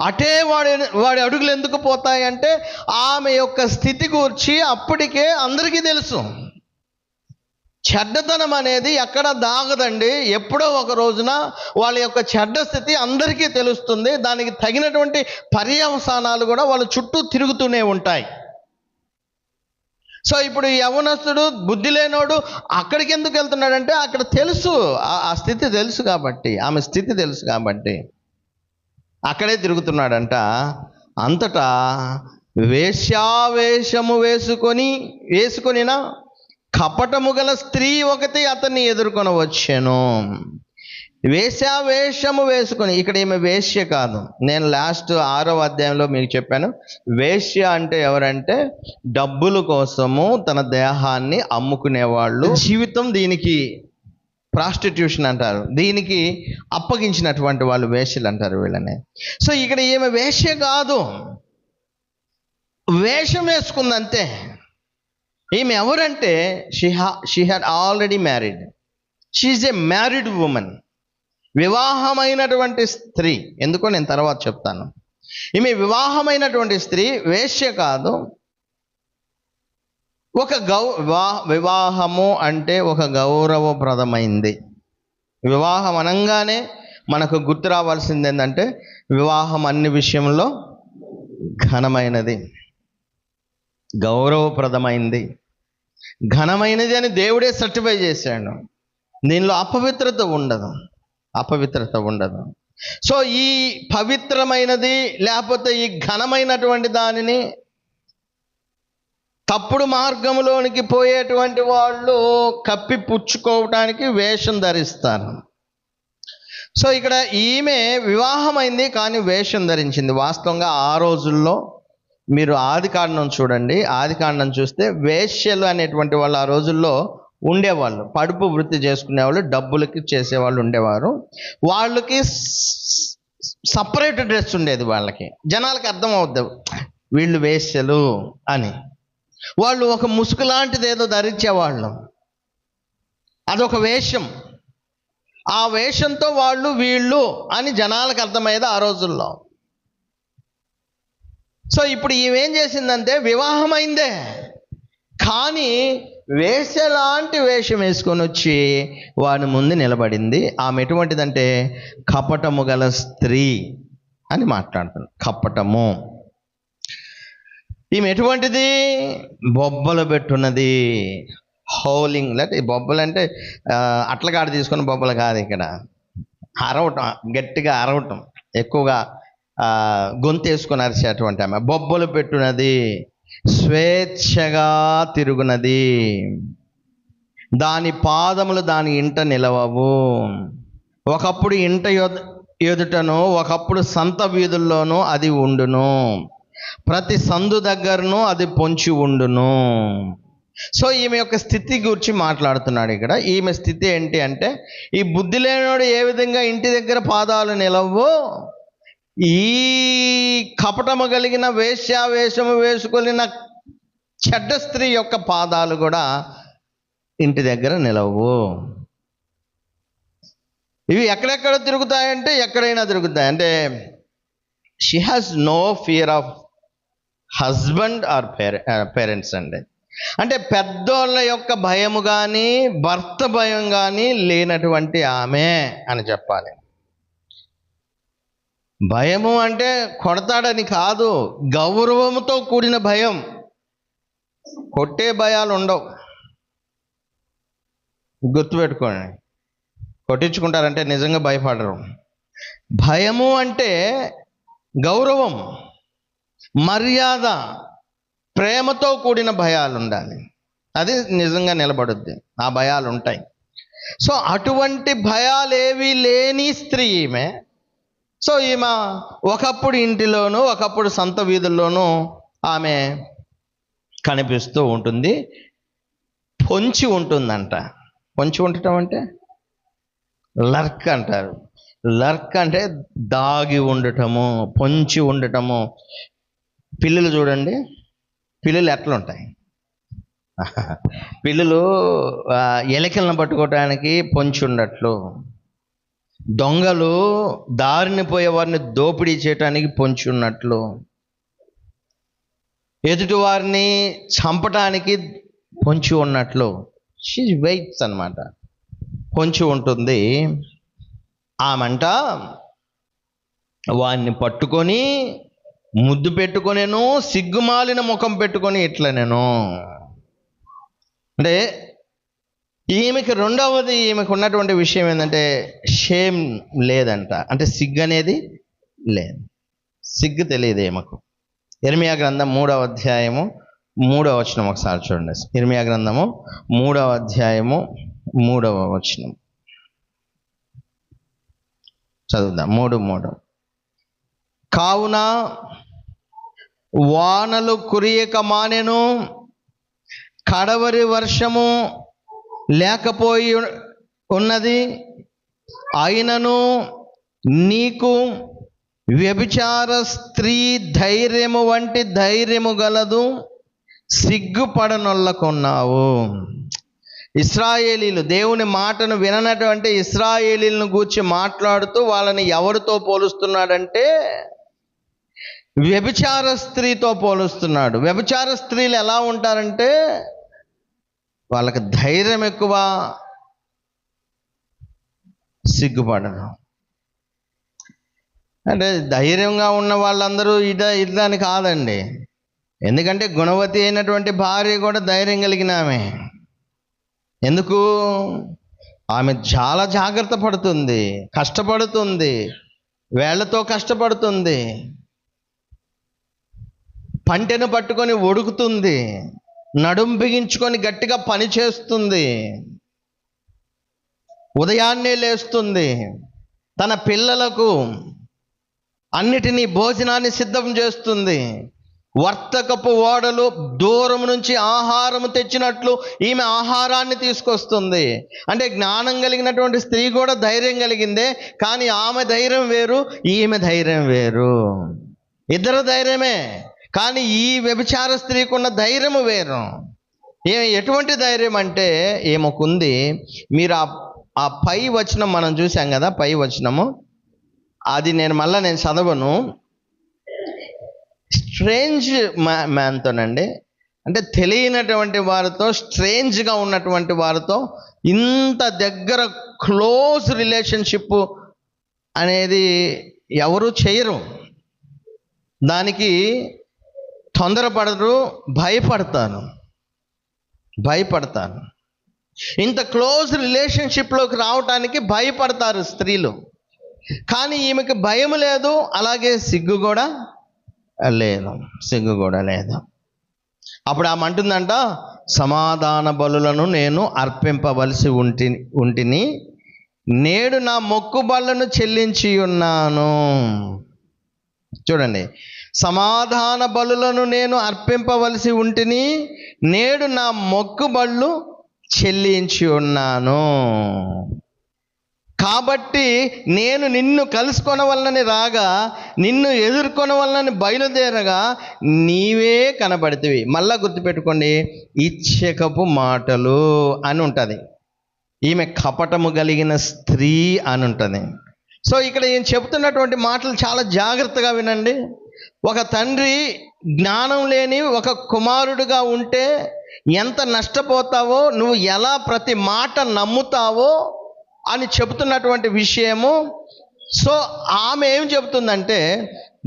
అటే వాడి అడుగులు ఎందుకు పోతాయి అంటే ఆమె యొక్క స్థితి గురించి అప్పటికే అందరికీ తెలుసు. చెడ్డతనం అనేది ఎక్కడ దాగదండి. ఎప్పుడో ఒక రోజున వాళ్ళ యొక్క చెడ్డ స్థితి అందరికీ తెలుస్తుంది. దానికి తగినటువంటి పర్యవసానాలు కూడా వాళ్ళ చుట్టూ తిరుగుతూనే ఉంటాయి. సో ఇప్పుడు యవనస్తుడు బుద్ధి లేనోడు అక్కడికి ఎందుకు వెళ్తున్నాడంటే అక్కడ తెలుసు, ఆ స్థితి తెలుసు కాబట్టి, ఆమె స్థితి తెలుసు కాబట్టి అక్కడే తిరుగుతున్నాడంట. అంతటా వేశ్యావేషము వేసుకొనిన కపటము గల స్త్రీ ఒకటి అతన్ని ఎదుర్కొని వచ్చాను. వేశ్యావేషము వేసుకొని, ఇక్కడ ఈమె వేశ్య కాదు. నేను లాస్ట్ 6వ అధ్యాయంలో మీకు చెప్పాను, వేశ్య అంటే ఎవరంటే డబ్బుల కోసము తన దేహాన్ని అమ్ముకునేవాళ్ళు. జీవితం దీనికి ప్రాస్టిట్యూషన్ అంటారు, దీనికి అప్పగించినటువంటి వాళ్ళు వేశ్యలు అంటారు వీళ్ళని. సో ఇక్కడ ఈమె వేశ్య కాదు, వేషం వేసుకుందంతే. ఈమె ఎవరంటే she had already married, she is a married woman, వివాహమైనటువంటి స్త్రీ. ఎందుకో నేను తర్వాత చెప్తాను. ఈమె వివాహమైనటువంటి స్త్రీ, వేశ్య కాదు. ఒక వివాహము అంటే ఒక గౌరవప్రదమైంది. వివాహం అనగానే మనకు గుర్తు రావాల్సింది ఏంటంటే వివాహం అన్ని విషయంలో ఘనమైనది, గౌరవప్రదమైంది, ఘనమైనది అని దేవుడే సర్టిఫై చేశాడు. దీనిలో అపవిత్రత ఉండదు. సో ఈ పవిత్రమైనది లేకపోతే ఈ ఘనమైనటువంటి దానిని తప్పుడు మార్గంలోనికి పోయేటువంటి వాళ్ళు కప్పి పుచ్చుకోవటానికి వేషం ధరిస్తారు. సో ఇక్కడ ఈమె వివాహమైంది కానీ వేషం ధరించింది. వాస్తవంగా ఆ రోజుల్లో మీరు ఆదికాండం చూడండి, ఆదికాండం చూస్తే వేశ్యలు అనేటువంటి వాళ్ళు ఆ రోజుల్లో ఉండేవాళ్ళు. పడుపు వృత్తి చేసుకునేవాళ్ళు, డబ్బులకి చేసేవాళ్ళు ఉండేవారు. వాళ్ళకి సపరేట్ డ్రెస్ ఉండేది. వాళ్ళకి జనాలకి అర్థం అవుద్ది వీళ్ళు వేశ్యలు అని. వాళ్ళు ఒక ముసుగు లాంటిది ఏదో ధరించేవాళ్ళు, అదొక వేషం. ఆ వేషంతో వాళ్ళు వీళ్ళు అని జనాలకు అర్థమయ్యేది ఆ రోజుల్లో. సో ఇప్పుడు ఈమెం చేసిందంటే వివాహమైందే కానీ వేషలాంటి వేషం వేసుకొని వచ్చి వాడి ముందు నిలబడింది. ఆమె ఎటువంటిదంటే కపటము గల స్త్రీ అని మాట్లాడుతుంది. కపటము. ఈమె ఎటువంటిది? బొబ్బలు పెట్టున్నది, హౌలింగ్. లేకపోతే బొబ్బలు అంటే అట్లగాడ తీసుకున్న బొబ్బలు కాదు, ఇక్కడ అరవటం, గట్టిగా అరవటం, ఎక్కువగా గొంతు వేసుకొని అరిచేటువంటి ఆమె. బొబ్బలు పెట్టున్నది, స్వేచ్ఛగా తిరుగునది, దాని పాదములు దాని ఇంట నిలవవు. ఒకప్పుడు ఇంట ఎదుటను, ఒకప్పుడు సంత వీధుల్లోనూ అది ఉండును, ప్రతి సందు దగ్గరను అది పొంచి ఉండును. సో ఈమె యొక్క స్థితి గురించి మాట్లాడుతున్నాడు ఇక్కడ. ఈమె స్థితి ఏంటి అంటే, ఈ బుద్ధి లేనివాడు ఏ విధంగా ఇంటి దగ్గర పాదాలు నిలవో, ఈ కపటము కలిగిన వేశ్యావేషము వేసుకొనిన చెడ్డ స్త్రీ యొక్క పాదాలు కూడా ఇంటి దగ్గర నిలవు. ఇవి ఎక్కడెక్కడ తిరుగుతాయంటే ఎక్కడైనా తిరుగుతాయి. అంటే she has no fear of husband or parents అండి. అంటే పెద్దోళ్ళ యొక్క భయము కానీ భర్త భయం కానీ లేనటువంటి ఆమె అని చెప్పాలి. భయము అంటే కొడతాడని కాదు, గౌరవముతో కూడిన భయం. కొట్టే భయాలు ఉండవు, గుర్తుపెట్టుకోండి. కొట్టించుకుంటారంటే నిజంగా భయపడరు. భయము అంటే గౌరవం, మర్యాద, ప్రేమతో కూడిన భయాలు ఉండాలి. అది నిజంగా నిలబడుద్ది. ఆ భయాలు ఉంటాయి. సో అటువంటి భయాలేవి లేని స్త్రీ ఈమె. సో ఈమె ఒకప్పుడు ఇంటిలోనూ ఒకప్పుడు సంత వీధుల్లోనూ ఆమె కనిపిస్తూ ఉంటుంది. పొంచి ఉంటుందంట. పొంచి ఉండటం అంటే లర్క్ అంటారు. లర్క్ అంటే దాగి ఉండటము, పొంచి ఉండటము. పిల్లులు చూడండి, పిల్లులు ఎట్లా ఉంటాయి? పిల్లులు ఎలికలను పట్టుకోవటానికి పొంచి ఉండట్లు, దొంగలు దారిని పోయే వారిని దోపిడీ చేయటానికి పొంచి ఉన్నట్లు, ఎదుటి వారిని చంపటానికి పొంచి ఉన్నట్లు, షీ వెయిట్స్ అన్నమాట, పొంచి ఉంటుంది. ఆమంట వాడిని పట్టుకొని ముద్దు పెట్టుకొనేను, సిగ్గుమాలిన ముఖం పెట్టుకొని ఇట్లా నేను అంటే ఈమెకి రెండవది, ఈమెకు ఉన్నటువంటి విషయం ఏంటంటే షేమ్ లేదంట. అంటే సిగ్గు అనేది లేదు, సిగ్గు తెలియదు ఈమెకు. ఇర్మియా గ్రంథం 3వ అధ్యాయము 3వ వచనం ఒకసారి చూడండి. ఇర్మియా గ్రంథము 3వ అధ్యాయము 3వ వచనం చదువుదాం. 3:3 కావున వానలు కురియక మానెను, కడవరి వర్షము లేకపోయి ఉన్నది, అయినను నీకు వ్యభిచార స్త్రీ ధైర్యము వంటి ధైర్యము గలదు, సిగ్గుపడనొల్లకున్నావు. ఇశ్రాయేలీలు దేవుని మాటను విననటువంటి ఇశ్రాయేలీలను గూర్చి మాట్లాడుతూ వాళ్ళని ఎవరితో పోలుస్తున్నాడంటే వ్యభిచార స్త్రీతో పోలుస్తున్నాడు. వ్యభిచార స్త్రీలు ఎలా ఉంటారంటే వాళ్ళకి ధైర్యం ఎక్కువ, సిగ్గుపడరు. అంటే ధైర్యంగా ఉన్న వాళ్ళందరూ ఇదని కాదండి. ఎందుకంటే గుణవతి అయినటువంటి భార్య కూడా ధైర్యం కలిగిన ఆమె. ఎందుకు? ఆమె చాలా జాగ్రత్త పడుతుంది, కష్టపడుతుంది, వేళ్లతో కష్టపడుతుంది, పంటెను పట్టుకొని ఒడుకుతుంది, నడుం బిగించుకొని గట్టిగా పని చేస్తుంది, ఉదయాన్నే లేస్తుంది, తన పిల్లలకు అన్నిటినీ భోజనాన్ని సిద్ధం చేస్తుంది. వర్తకపు ఓడలు దూరం నుంచి ఆహారం తెచ్చినట్లు ఈమె ఆహారాన్ని తీసుకొస్తుంది. అంటే జ్ఞానం కలిగినటువంటి స్త్రీ కూడా ధైర్యం కలిగిందే, కానీ ఆమె ధైర్యం వేరు, ఈమె ధైర్యం వేరు. ఇద్దరు ధైర్యమే, కానీ ఈ వ్యభిచార స్త్రీకి ఉన్న ధైర్యము వేరు. ఎటువంటి ధైర్యం అంటే ఏమొకుంది, మీరు ఆ పై వచనం మనం చూసాం కదా, పై వచనము అది నేను చదవను. స్ట్రేంజ్ మ్యాన్తోనండి, అంటే తెలియనటువంటి వారితో, స్ట్రేంజ్గా ఉన్నటువంటి వారితో ఇంత దగ్గర క్లోజ్ రిలేషన్షిప్ అనేది ఎవరు చేయరు. దానికి తొందరపడరు, భయపడతారు. ఇంత క్లోజ్ రిలేషన్షిప్లోకి రావటానికి భయపడతారు స్త్రీలు. కానీ ఈమెకి భయం లేదు, అలాగే సిగ్గు కూడా లేదు. అప్పుడు ఆమె అంటుందంట, సమాధాన బలులను నేను అర్పింపవలసి ఉంటిని, నేడు నా మొక్కుబళ్ళను చెల్లించి ఉన్నాను. చూడండి, సమాధాన బలులను నేను అర్పింపవలసి ఉంటిని, నేడు నా మొక్కుబళ్ళు చెల్లించి ఉన్నాను. కాబట్టి నేను నిన్ను కలుసుకొనవలనని రాగా, నిన్ను ఎదుర్కొనవలనని బయలుదేరగా నీవే కనబడితివి. మళ్ళా గుర్తుపెట్టుకోండి, ఇచ్చకపు మాటలు అని ఉంటుంది. ఈమె కపటము కలిగిన స్త్రీ అని ఉంటుంది. సో ఇక్కడ ఈయన చెబుతున్నటువంటి మాటలు చాలా జాగ్రత్తగా వినండి. ఒక తండ్రి జ్ఞానం లేని ఒక కుమారుడుగా ఉంటే ఎంత నష్టపోతావో, నువ్వు ఎలా ప్రతి మాట నమ్ముతావో అని చెబుతున్నటువంటి విషయము. సో ఆమె ఏం చెబుతుందంటే,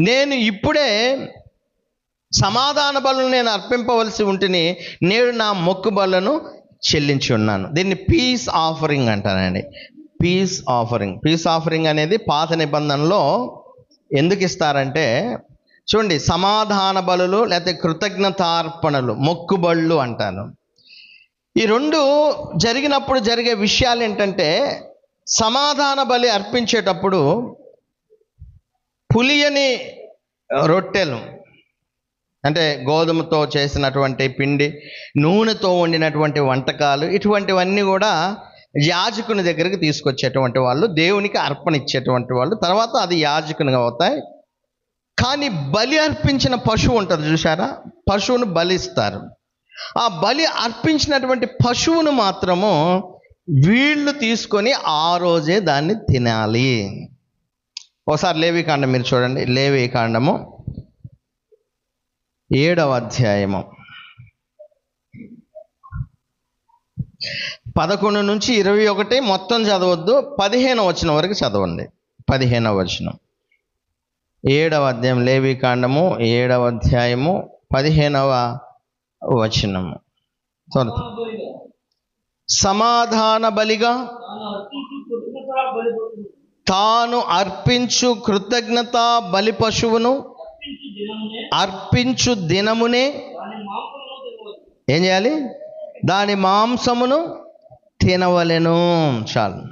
నేను ఇప్పుడే సమాధాన బలులను నేను అర్పింపవలసి ఉంటిని, నేడు నా మొక్కు బలను చెల్లించి ఉన్నాను. దీన్ని పీస్ ఆఫరింగ్ అంటానండి. పీస్ ఆఫరింగ్ అనేది పాత నిబంధనలో ఎందుకు ఇస్తారంటే, చూడండి, సమాధాన బలులు లేకపోతే కృతజ్ఞతార్పణలు, మొక్కుబళ్ళు అంటాను. ఈ రెండు జరిగినప్పుడు జరిగే విషయాలు ఏంటంటే, సమాధాన బలి అర్పించేటప్పుడు పులియని రొట్టెలు, అంటే గోధుమతో చేసినటువంటి పిండి, నూనెతో వండినటువంటి వంటకాలు, ఇటువంటివన్నీ కూడా యాజకుని దగ్గరికి తీసుకొచ్చేటువంటి వాళ్ళు, దేవునికి అర్పణ ఇచ్చేటువంటి వాళ్ళు. తర్వాత అది యాజకునిగా అవుతాయి. కానీ బలి అర్పించిన పశువు ఉంటుంది చూసారా, పశువును బలిస్తారు. ఆ బలి అర్పించినటువంటి పశువును మాత్రము వీళ్ళు తీసుకొని ఆ రోజే దాన్ని తినాలి. ఒకసారి లేవీకాండం మీరు చూడండి. లేవీకాండము 7వ అధ్యాయము 11 నుంచి 21 మొత్తం చదవద్దు, 15వ వచనం వరకు చదవండి. 15వ వచనం 7వ అధ్యాయం, లేవీకాండము 7వ అధ్యాయము 15వ వచనము. సమాధాన బలిగా తాను అర్పించు కృతజ్ఞత బలి పశువును అర్పించు దినమునే ఏం చేయాలి? దాని మాంసమును తినవలెను. చాలు.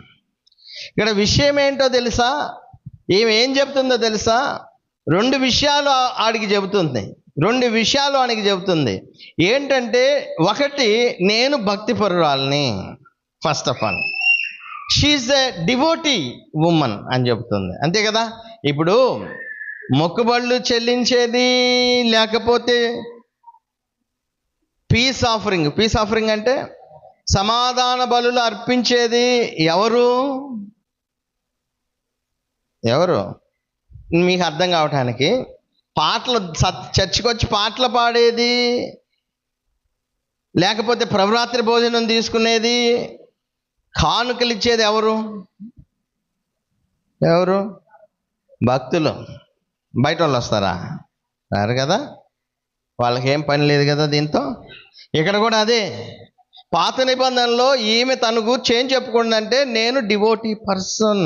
ఇక్కడ విషయం ఏంటో తెలుసా? ఏం చెప్తుందో తెలుసా? 2 విషయాలు ఆడికి చెబుతుంది. 2 విషయాలు ఆడికి చెబుతుంది. ఏంటంటే, ఒకటి, నేను భక్తిపరురాల్ని, first of all she is a devotee woman అని చెబుతుంది. అంతే కదా? ఇప్పుడు మొక్కుబళ్ళు చెల్లించేది, లేకపోతే పీస్ ఆఫరింగ్ అంటే సమాధాన బలులు అర్పించేది ఎవరు? మీకు అర్థం కావటానికి, పాటలు, చర్చికి వచ్చి పాటలు పాడేది, లేకపోతే ప్రభురాత్రి భోజనం తీసుకునేది, కానుకలు ఇచ్చేది ఎవరు? భక్తులు. బయట వాళ్ళు వస్తారా? రారు కదా, వాళ్ళకేం పని లేదు కదా దీంతో. ఇక్కడ కూడా అదే. పాత నిబంధనలో ఈమె తన గురించి ఏం చెప్పుకుందంటే, నేను devotee person,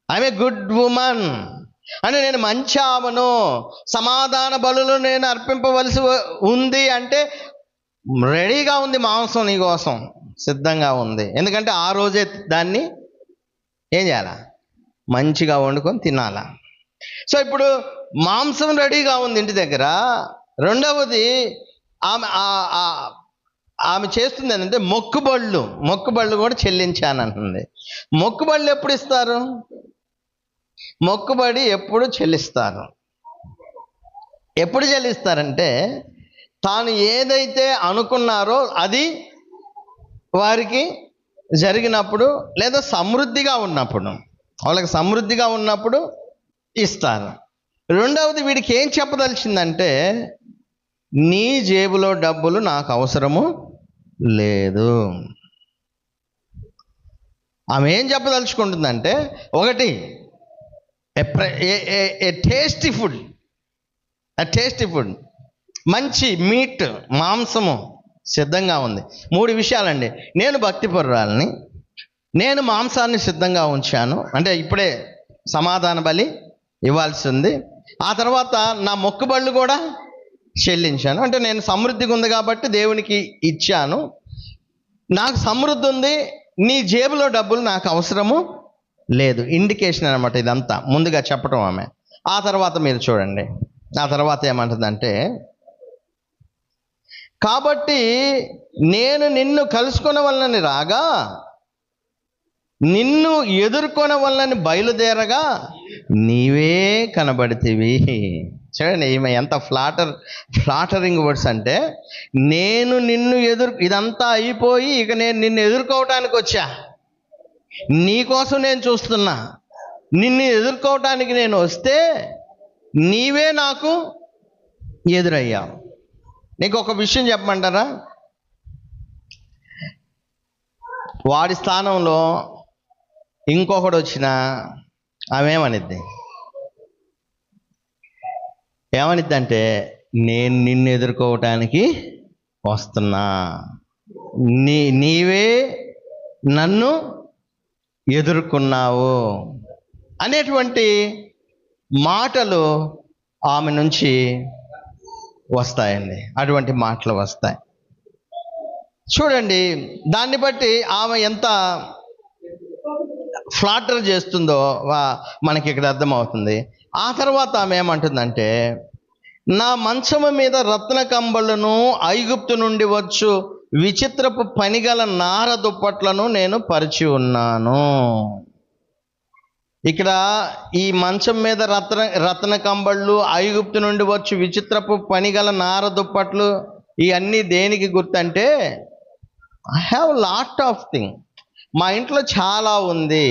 I'm a good woman, అని నేను మంచి ఆమెను, సమాధాన బలులు నేను అర్పింపవలసి ఉంది అంటే రెడీగా ఉంది, మాంసం నీ కోసం సిద్ధంగా ఉంది. ఎందుకంటే ఆ రోజే దాన్ని ఏం చేయాలా? మంచిగా వండుకొని తినాలా. సో ఇప్పుడు మాంసం రెడీగా ఉంది ఇంటి దగ్గర. రెండవది, ఆమె చేస్తుంది ఏంటంటే మొక్కుబళ్ళు కూడా చెల్లించానంటుంది. మొక్కుబళ్ళు ఎప్పుడు ఇస్తారు? మొక్కుబడి ఎప్పుడు చెల్లిస్తారు? ఎప్పుడు చెల్లిస్తారంటే, తాను ఏదైతే అనుకున్నారో అది వారికి జరిగినప్పుడు, లేదా సమృద్ధిగా ఉన్నప్పుడు, వాళ్ళకి సమృద్ధిగా ఉన్నప్పుడు ఇస్తారు. రెండవది, వీడికి ఏం చెప్పదలిచిందంటే, నీ జేబులో డబ్బులు నాకు అవసరము లేదు. ఆమె ఏం చెప్పదలుచుకుంటుందంటే, ఒకటి, టేస్టీ ఫుడ్, మంచి మీట్, మాంసము సిద్ధంగా ఉంది. 3 విషయాలండి. నేను భక్తిపరురాలని, నేను మాంసాన్ని సిద్ధంగా ఉంచాను, అంటే ఇప్పుడే సమాధాన బలి ఇవ్వాల్సి ఉంది. ఆ తర్వాత నా మొక్కుబళ్ళు కూడా చెల్లించాను, అంటే నేను సమృద్ధిగా ఉంది కాబట్టి దేవునికి ఇచ్చాను, నాకు సమృద్ధి ఉంది, నీ జేబులో డబ్బులు నాకు అవసరము లేదు. ఇండికేషన్ అనమాట ఇదంతా, ముందుగా చెప్పటం ఆమె. ఆ తర్వాత మీరు చూడండి, ఆ తర్వాత ఏమంటుందంటే, కాబట్టి నేను నిన్ను కలుసుకునే వలనని రాగా, నిన్ను ఎదుర్కొనే వలనని బయలుదేరగా నీవే కనబడితివి. చూడండి ఈమె ఎంత ఫ్లాటరింగ్ వర్డ్స్ అంటే, నేను నిన్ను ఇదంతా అయిపోయి ఇక నేను నిన్ను ఎదుర్కోవటానికి వచ్చా, నీకోసం నేను చూస్తున్నా, నిన్ను ఎదుర్కోవటానికి నేను వస్తే నీవే నాకు ఎదురయ్యావు. నీకు ఒక విషయం చెప్పమంటారా? వాడి స్థానంలో ఇంకొకడు వచ్చినా ఆమె ఏమనిద్ది అంటే, నేను నిన్ను ఎదుర్కోవటానికి వస్తున్నా, నీవే నన్ను ఎదుర్కొన్నావు అనేటువంటి మాటలు ఆమె నుంచి వస్తాయండి. అటువంటి మాటలు వస్తాయి. చూడండి, దాన్ని బట్టి ఆమె ఎంత ఫ్లాటర్ చేస్తుందో మనకి ఇక్కడ అర్థమవుతుంది. ఆ తర్వాత ఆమె ఏమంటుందంటే, నా మంచము మీద రత్న కంబళ్ళను ఐగుప్తు నుండి వచ్చు విచిత్రపు పనిగల నార దుప్పట్లను నేను పరిచి ఉన్నాను. ఇక్కడ ఈ మంచం మీద రత్న కంబళ్ళు, ఐగుప్తు నుండి వచ్చు విచిత్రపు పనిగల నార దుప్పట్లు, ఇవన్నీ దేనికి గుర్తంటే, I have lot of thing, మా ఇంట్లో చాలా ఉంది,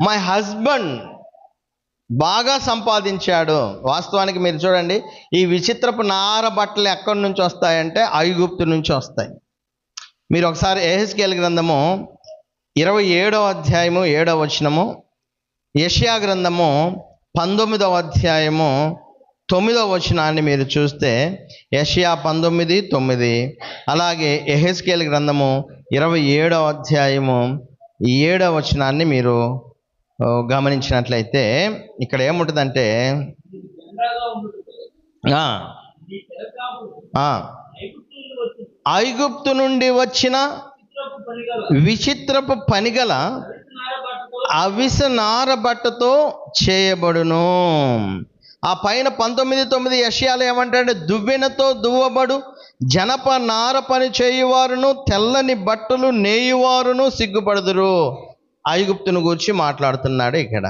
మై హస్బెండ్ బాగా సంపాదించాడు. వాస్తవానికి మీరు చూడండి, ఈ విచిత్రపు నార బట్టలు ఎక్కడి నుంచి వస్తాయంటే ఐగుప్తు నుంచి వస్తాయి. మీరు ఒకసారి యెహెజ్కేలు గ్రంథము 27వ అధ్యాయము 7వ వచనము, యెషయా గ్రంథము 19వ అధ్యాయము 9వ వచనాన్ని మీరు చూస్తే, యెషయా 19:9, అలాగే యెహెజ్కేలు గ్రంథము 27వ అధ్యాయము 7వ వచనాన్ని మీరు గమనించినట్లయితే ఇక్కడ ఏముంటుందంటే, ఐగుప్తు నుండి వచ్చిన విచిత్రపు పనిగల అవిస నార బట్టతో చేయబడును. ఆ పైన 19:9 యెషయాలో ఏమంటాడంటే, దువ్వెనతో దువ్వబడు జనప నార పని చేయువారును తెల్లని బట్టలు నేయువారును సిగ్గుపడుదురు. ఐగుప్తును గురించి మాట్లాడుతున్నాడు ఇక్కడ.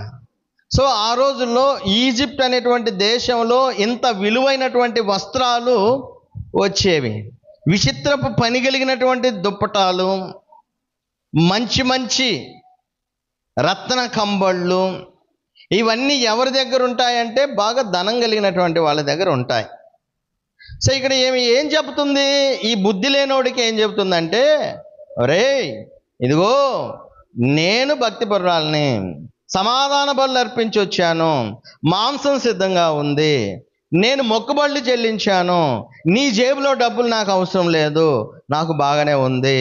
సో ఆ రోజుల్లో ఈజిప్ట్ అనేటువంటి దేశంలో ఇంత విలువైనటువంటి వస్త్రాలు వచ్చేవి. విచిత్రపు పని కలిగినటువంటి దుప్పటాలు, మంచి మంచి రత్న కంబళ్ళు, ఇవన్నీ ఎవరి దగ్గర ఉంటాయంటే బాగా ధనం కలిగినటువంటి వాళ్ళ దగ్గర ఉంటాయి. సో ఇక్కడ ఏం చెబుతుంది, ఈ బుద్ధి లేనోడికి ఏం చెబుతుందంటే, ఒరేయ్ ఇదిగో నేను భక్తిపరురాల్ని, సమాధాన బలులు అర్పించి వచ్చాను, మాంసం సిద్ధంగా ఉంది, నేను మొక్కుబళ్ళు చెల్లించాను, నీ జేబులో డబ్బులు నాకు అవసరం లేదు, నాకు బాగానే ఉంది.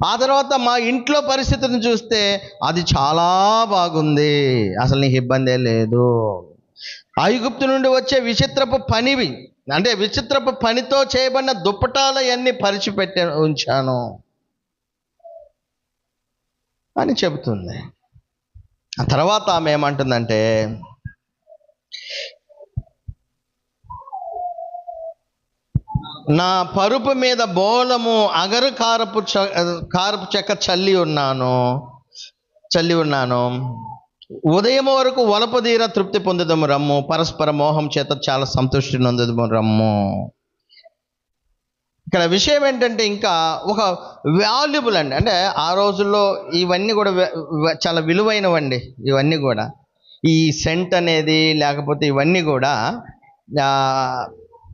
ఆ తర్వాత మా ఇంట్లో పరిస్థితిని చూస్తే అది చాలా బాగుంది, అసలు నీకు ఇబ్బందే లేదు. ఐగుప్తు నుండి వచ్చే విచిత్రపు పనివి, అంటే విచిత్రపు పనితో చేయబడిన దుప్పటాలు అన్నీ పరిచిపెట్టి ఉంచాను అని చెబుతుంది. ఆ తర్వాత ఆమె ఏమంటుందంటే, నా పరుపు మీద బోళము అగరు కారపు చెక్క చల్లి ఉన్నాను, ఉదయం వరకు వలపదీర తృప్తి పొందుదము రమ్ము, పరస్పర మోహం చేత చాలా సంతృష్టి నొందుదము రమ్ము. ఇక్కడ విషయం ఏంటంటే, ఇంకా ఒక వాల్యుబుల్ అండి, అంటే ఆ రోజుల్లో ఇవన్నీ కూడా చాలా విలువైనవండి. ఇవన్నీ కూడా ఈ సెంట్ అనేది, లేకపోతే ఇవన్నీ కూడా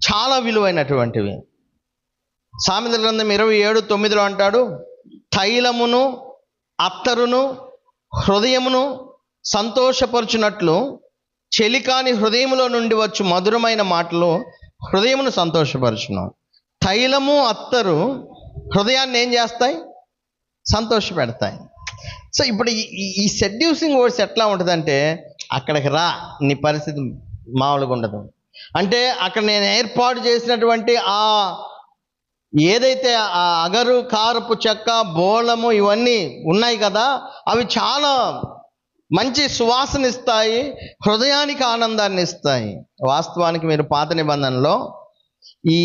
చాలా విలువైనటువంటివి. సామెతల గ్రంథం 27:9 అంటాడు, తైలమును అత్తరును హృదయమును సంతోషపరచునట్లు చెలికాని హృదయములో నుండి వచ్చు మధురమైన మాటలు హృదయమును సంతోషపరచును. తైలము అత్తరు హృదయాన్ని ఏం చేస్తాయి? సంతోషపెడతాయి. సో ఇప్పుడు ఈ సెడ్యూసింగ్ వర్డ్స్ ఎట్లా ఉంటుందంటే, అక్కడికి రా, నీ పరిస్థితి మామూలుగా ఉండదు. అంటే అక్కడ నేను ఏర్పాటు చేసినటువంటి ఏదైతే ఆ అగరు కారపు చెక్క బోళము ఇవన్నీ ఉన్నాయి కదా, అవి చాలా మంచి సువాసన ఇస్తాయి, హృదయానికి ఆనందాన్ని ఇస్తాయి. వాస్తవానికి మీరు పాత నిబంధనలో ఈ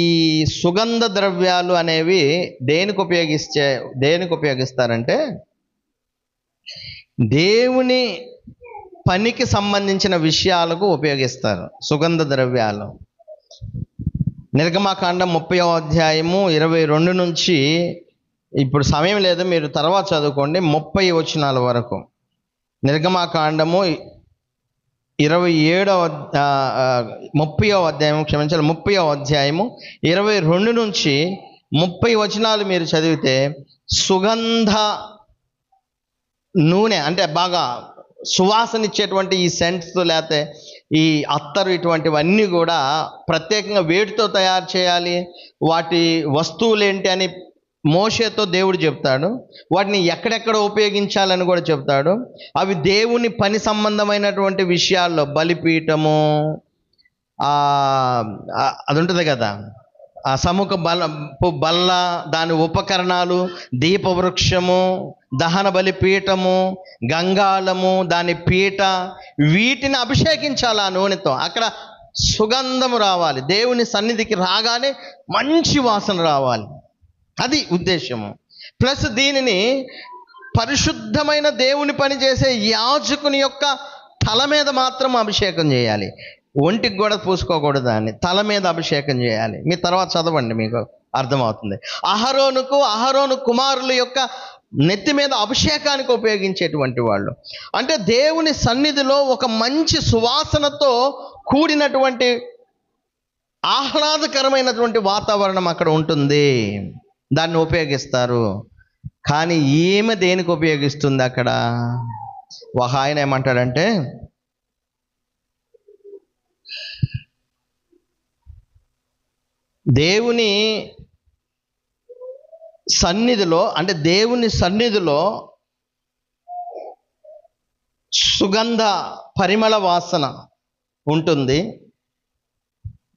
సుగంధ ద్రవ్యాలు అనేవి దేనికి ఉపయోగిస్తారంటే, దేవుని పనికి సంబంధించిన విషయాలకు ఉపయోగిస్తారు సుగంధ ద్రవ్యాలు. నిర్గమాకాండం 30వ అధ్యాయము 22 నుంచి, ఇప్పుడు సమయం లేదు, మీరు తర్వాత చదువుకోండి, 30 వచనాల వరకు. నిర్గమాకాండము 30వ అధ్యాయము 22 నుంచి 30 వచనాలు మీరు చదివితే, సుగంధ నూనె అంటే బాగా సువాసన ఇచ్చేటువంటి ఈ సెంట్స్, లేకపోతే ఈ అత్తరు, ఇటువంటివన్నీ కూడా ప్రత్యేకంగా వేటితో తయారు చేయాలి, వాటి వస్తువులు ఏంటి అని మోషేతో దేవుడు చెప్తాడు. వాటిని ఎక్కడెక్కడ ఉపయోగించాలని కూడా చెప్తాడు. అవి దేవుని పని సంబంధమైనటువంటి విషయాల్లో, బలిపీఠము అది ఉంటుంది కదా, ఆ సముఖ బల్ల, దాని ఉపకరణాలు, దీపవృక్షము, దహన బలి పీఠము, గంగాళము, దాని పీట, వీటిని అభిషేకించాలి ఆ నూనెతో. అక్కడ సుగంధము రావాలి, దేవుని సన్నిధికి రాగానే మంచి వాసన రావాలి, అది ఉద్దేశము. ప్లస్ దీనిని పరిశుద్ధమైన దేవుని పని చేసే యాజకుని యొక్క తల మీద మాత్రం అభిషేకం చేయాలి, ఒంటికి కూడా పూసుకోకూడదు, దాన్ని తల మీద అభిషేకం చేయాలి. మీ తర్వాత చదవండి, మీకు అర్థమవుతుంది. అహరోను కుమారుల యొక్క నెత్తి మీద అభిషేకానికి ఉపయోగించేటువంటి వాళ్ళు. అంటే దేవుని సన్నిధిలో ఒక మంచి సువాసనతో కూడినటువంటి ఆహ్లాదకరమైనటువంటి వాతావరణం అక్కడ ఉంటుంది, దాన్ని ఉపయోగిస్తారు. కానీ ఈమె దేనికి ఉపయోగిస్తుంది అక్కడ? ఒక ఆయన ఏమంటాడంటే, దేవుని సన్నిధిలో, అంటే దేవుని సన్నిధిలో సుగంధ పరిమళ వాసన ఉంటుంది,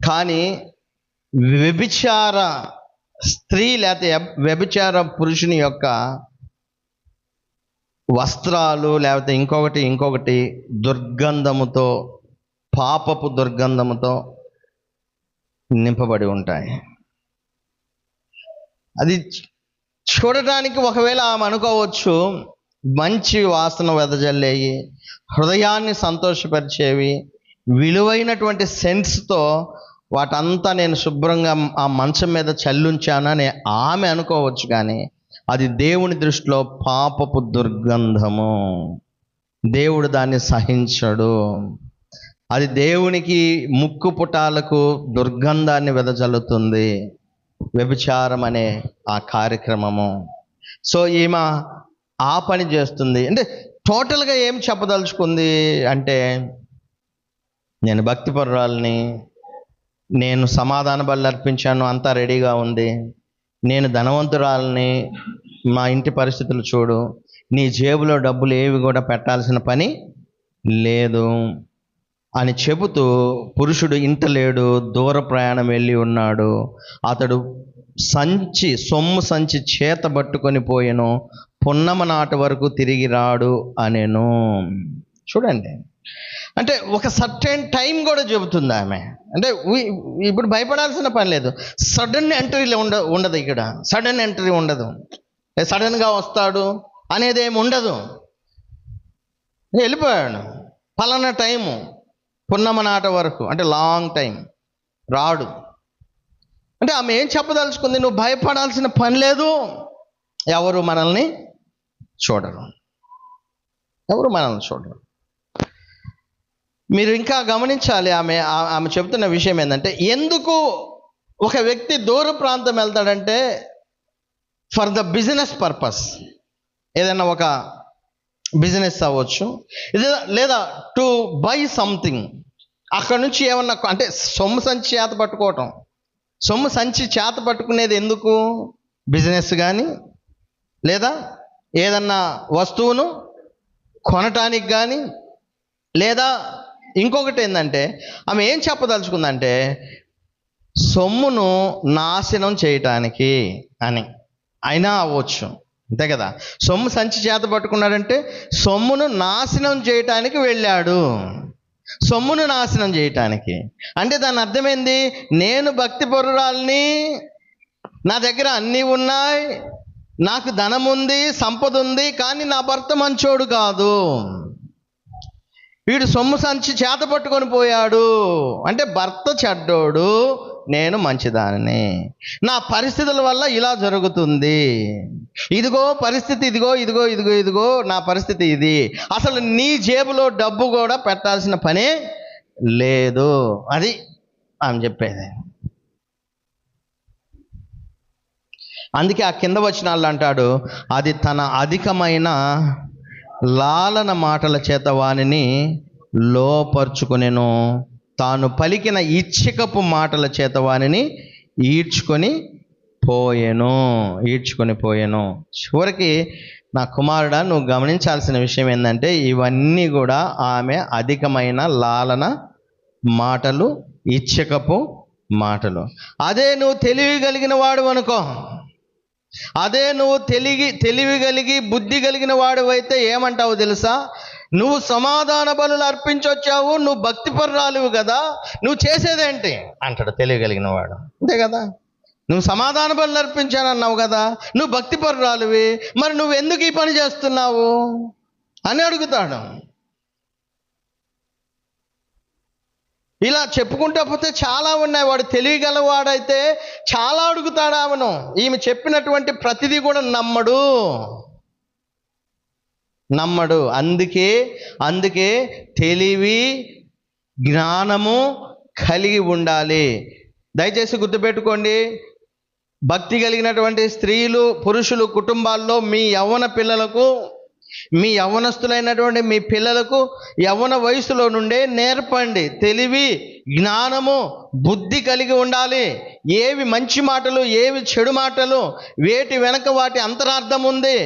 కానీ వ్యభిచార స్త్రీ లేకపోతే వ్యభిచార పురుషుని యొక్క వస్త్రాలు లేకపోతే ఇంకొకటి దుర్గంధముతో, పాపపు దుర్గంధముతో నింపబడి ఉంటాయి. అది చూడటానికి ఒకవేళ ఆమె అనుకోవచ్చు, మంచి వాసన వెదజల్లేవి, హృదయాన్ని సంతోషపరిచేవి, విలువైనటువంటి సెన్స్తో వాటంతా నేను శుభ్రంగా ఆ మంచం మీద చల్లుంచానని ఆమె అనుకోవచ్చు. కానీ అది దేవుని దృష్టిలో పాపపు దుర్గంధము, దేవుడు దాన్ని సహించడు. అది దేవునికి ముక్కు పుటాలకు దుర్గంధాన్ని వెదజల్లుతుంది, వ్యభిచారం అనే ఆ కార్యక్రమము. సో ఈమె ఆ పని చేస్తుంది. అంటే టోటల్గా ఏం చెప్పదలుచుకుంది అంటే, నేను భక్తిపరురాలని, నేను సమాధాన బలి అర్పించాను, అంతా రెడీగా ఉంది, నేను ధనవంతురాలని, మా ఇంటి పరిస్థితులు చూడు, నీ జేబులో డబ్బులు ఏవి కూడా పెట్టాల్సిన పని లేదు అని చెబుతూ, పురుషుడు ఇంట లేడు, దూర ప్రయాణం వెళ్ళి ఉన్నాడు, అతడు సొమ్ము సంచి చేత పట్టుకొని పోయెను, పున్నమ నాటి వరకు తిరిగి రాడు అనెను. చూడండి, అంటే ఒక సర్టెన్ టైం కూడా చెబుతుంది ఆమె. అంటే ఇప్పుడు భయపడాల్సిన పని లేదు, సడన్ ఎంట్రీలో ఉండదు ఇక్కడ, సడన్ ఎంట్రీ ఉండదు, సడన్గా వస్తాడు అనేది ఏమి ఉండదు. వెళ్ళిపోయాడు, పలానా టైము, పున్నమ నాట వరకు, అంటే లాంగ్ టైం, రాడు. అంటే ఆమె ఏం చెప్పదలుచుకుంది? నువ్వు భయపడాల్సిన పని లేదు, ఎవరు మనల్ని చూడరు, ఎవరు మనల్ని చూడరు. మీరు ఇంకా గమనించాలి, ఆమె చెప్తున్న విషయం ఏంటంటే, ఎందుకు ఒక వ్యక్తి దూర ప్రాంతం వెళ్తాడంటే ఫర్ ద బిజినెస్ పర్పస్, ఏదైనా ఒక బిజినెస్ అవ్వచ్చు, లేదా టు బై సంథింగ్, అక్కడ నుంచి ఏమన్నా, అంటే సొమ్ము సంచి చేత పట్టుకోవటం. సొమ్ము సంచి చేత పట్టుకునేది ఎందుకు? బిజినెస్ కానీ, లేదా ఏదన్నా వస్తువును కొనటానికి కానీ, లేదా ఇంకొకటి ఏంటంటే, ఆమె ఏం చెప్పదలుచుకుందంటే, సొమ్మును నాశనం చేయటానికి అని అయినా అవ్వచ్చు, అంతే కదా. సొమ్ము సంచి చేత పట్టుకున్నాడంటే సొమ్మును నాశనం చేయటానికి వెళ్ళాడు, సొమ్మును నాశనం చేయటానికి. అంటే దాని అర్థమైంది, నేను భక్తి పరురాల్ని, నా దగ్గర అన్నీ ఉన్నాయి, నాకు ధనం ఉంది, సంపద ఉంది, కానీ నా భర్త మంచోడు కాదు, వీడు సొమ్ము సంచి చేత పట్టుకొని పోయాడు, అంటే భర్త చెడ్డోడు, నేను మంచిదానిని, నా పరిస్థితుల వల్ల ఇలా జరుగుతుంది, ఇదిగో పరిస్థితి, ఇదిగో నా పరిస్థితి ఇది, అసలు నీ జేబులో డబ్బు కూడా పెట్టాల్సిన పనే లేదు, అది ఆమె చెప్పేది. అందుకే ఆ కింద వచనాల్లో అంటాడు, అది తన అధికమైన లాలన మాటల చేత వానిని లోపరుచుకొనెను, తాను పలికిన ఇచ్చికపు మాటల చేత వానిని ఈడ్చుకొని పోయెను. చివరికి నా కుమారుడా, నువ్వు గమనించాల్సిన విషయం ఏంటంటే, ఇవన్నీ కూడా ఆమె అధికమైన లాలన మాటలు, ఇచ్చికపు మాటలు. అదే నువ్వు తెలివి కలిగిన వాడు అనుకో, అదే నువ్వు తెలివి కలిగి బుద్ధి కలిగిన వాడు అయితే ఏమంటావు తెలుసా? నువ్వు సమాధాన బలులు అర్పించొచ్చావు, నువ్వు భక్తిపరురాలివి కదా, నువ్వు చేసేదేంటి అంటాడు తెలివి కలిగిన వాడు. అంతే కదా, నువ్వు సమాధాన బలులు అర్పించానన్నావు కదా, నువ్వు భక్తిపరురాలివి, మరి నువ్వు ఎందుకు ఈ పని చేస్తున్నావు అని అడుగుతాడు. ఇలా చెప్పుకుంటూ పోతే చాలా ఉన్నాయి. వాడు తెలియగలవాడైతే చాలా అడుగుతాడు ఆమెను. ఈమె చెప్పినటువంటి ప్రతిదీ కూడా నమ్మడు. అందుకే తెలివి జ్ఞానము కలిగి ఉండాలి. దయచేసి గుర్తుపెట్టుకోండి, భక్తి కలిగినటువంటి స్త్రీలు పురుషులు కుటుంబాల్లో మీ యవ్వన పిల్లలకు, మీ యవ్వనస్తులైనటువంటి మీ పిల్లలకు యవ్వన వయసులో నుండే నేర్పండి. తెలివి జ్ఞానము బుద్ధి కలిగి ఉండాలి. ఏవి మంచి మాటలు, ఏవి చెడు మాటలు, వేటి వెనక వాటి అంతరార్థం ఉంది,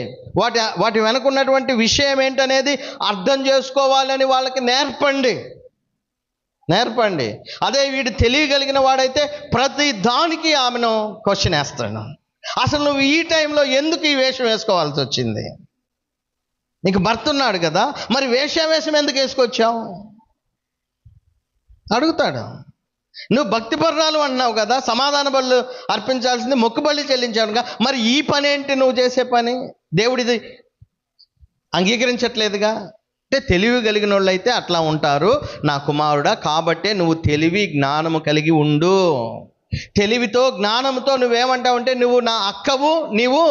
వాటి వెనక ఉన్నటువంటి విషయం ఏంటనేది అర్థం చేసుకోవాలని వాళ్ళకి నేర్పండి. అదే వీడు తెలియగలిగిన వాడైతే ప్రతి దానికి ఆమెను క్వశ్చన్ వేస్తాడు. అసలు నువ్వు ఈ టైంలో ఎందుకు ఈ వేషం వేసుకోవాల్సి వచ్చింది? నీకు భర్త ఉన్నాడు కదా, మరి వేషం ఎందుకు వేసుకొచ్చావు అడుగుతాడు. నువ్వు భక్తిపరురాలు అంటున్నావు కదా, సమాధాన బలు అర్పించాల్సింది మొక్కుబలి చెల్లించాడుగా, మరి ఈ పని ఏంటి నువ్వు చేసే పని? దేవుడిది అంగీకరించట్లేదుగా. అంటే తెలివి కలిగిన వాళ్ళు అయితే అట్లా ఉంటారు నా కుమారుడా. కాబట్టే నువ్వు తెలివి జ్ఞానము కలిగి ఉండు. తెలివితో జ్ఞానంతో నువ్వేమంటావంటే, నువ్వు నా అక్కవు, నీవు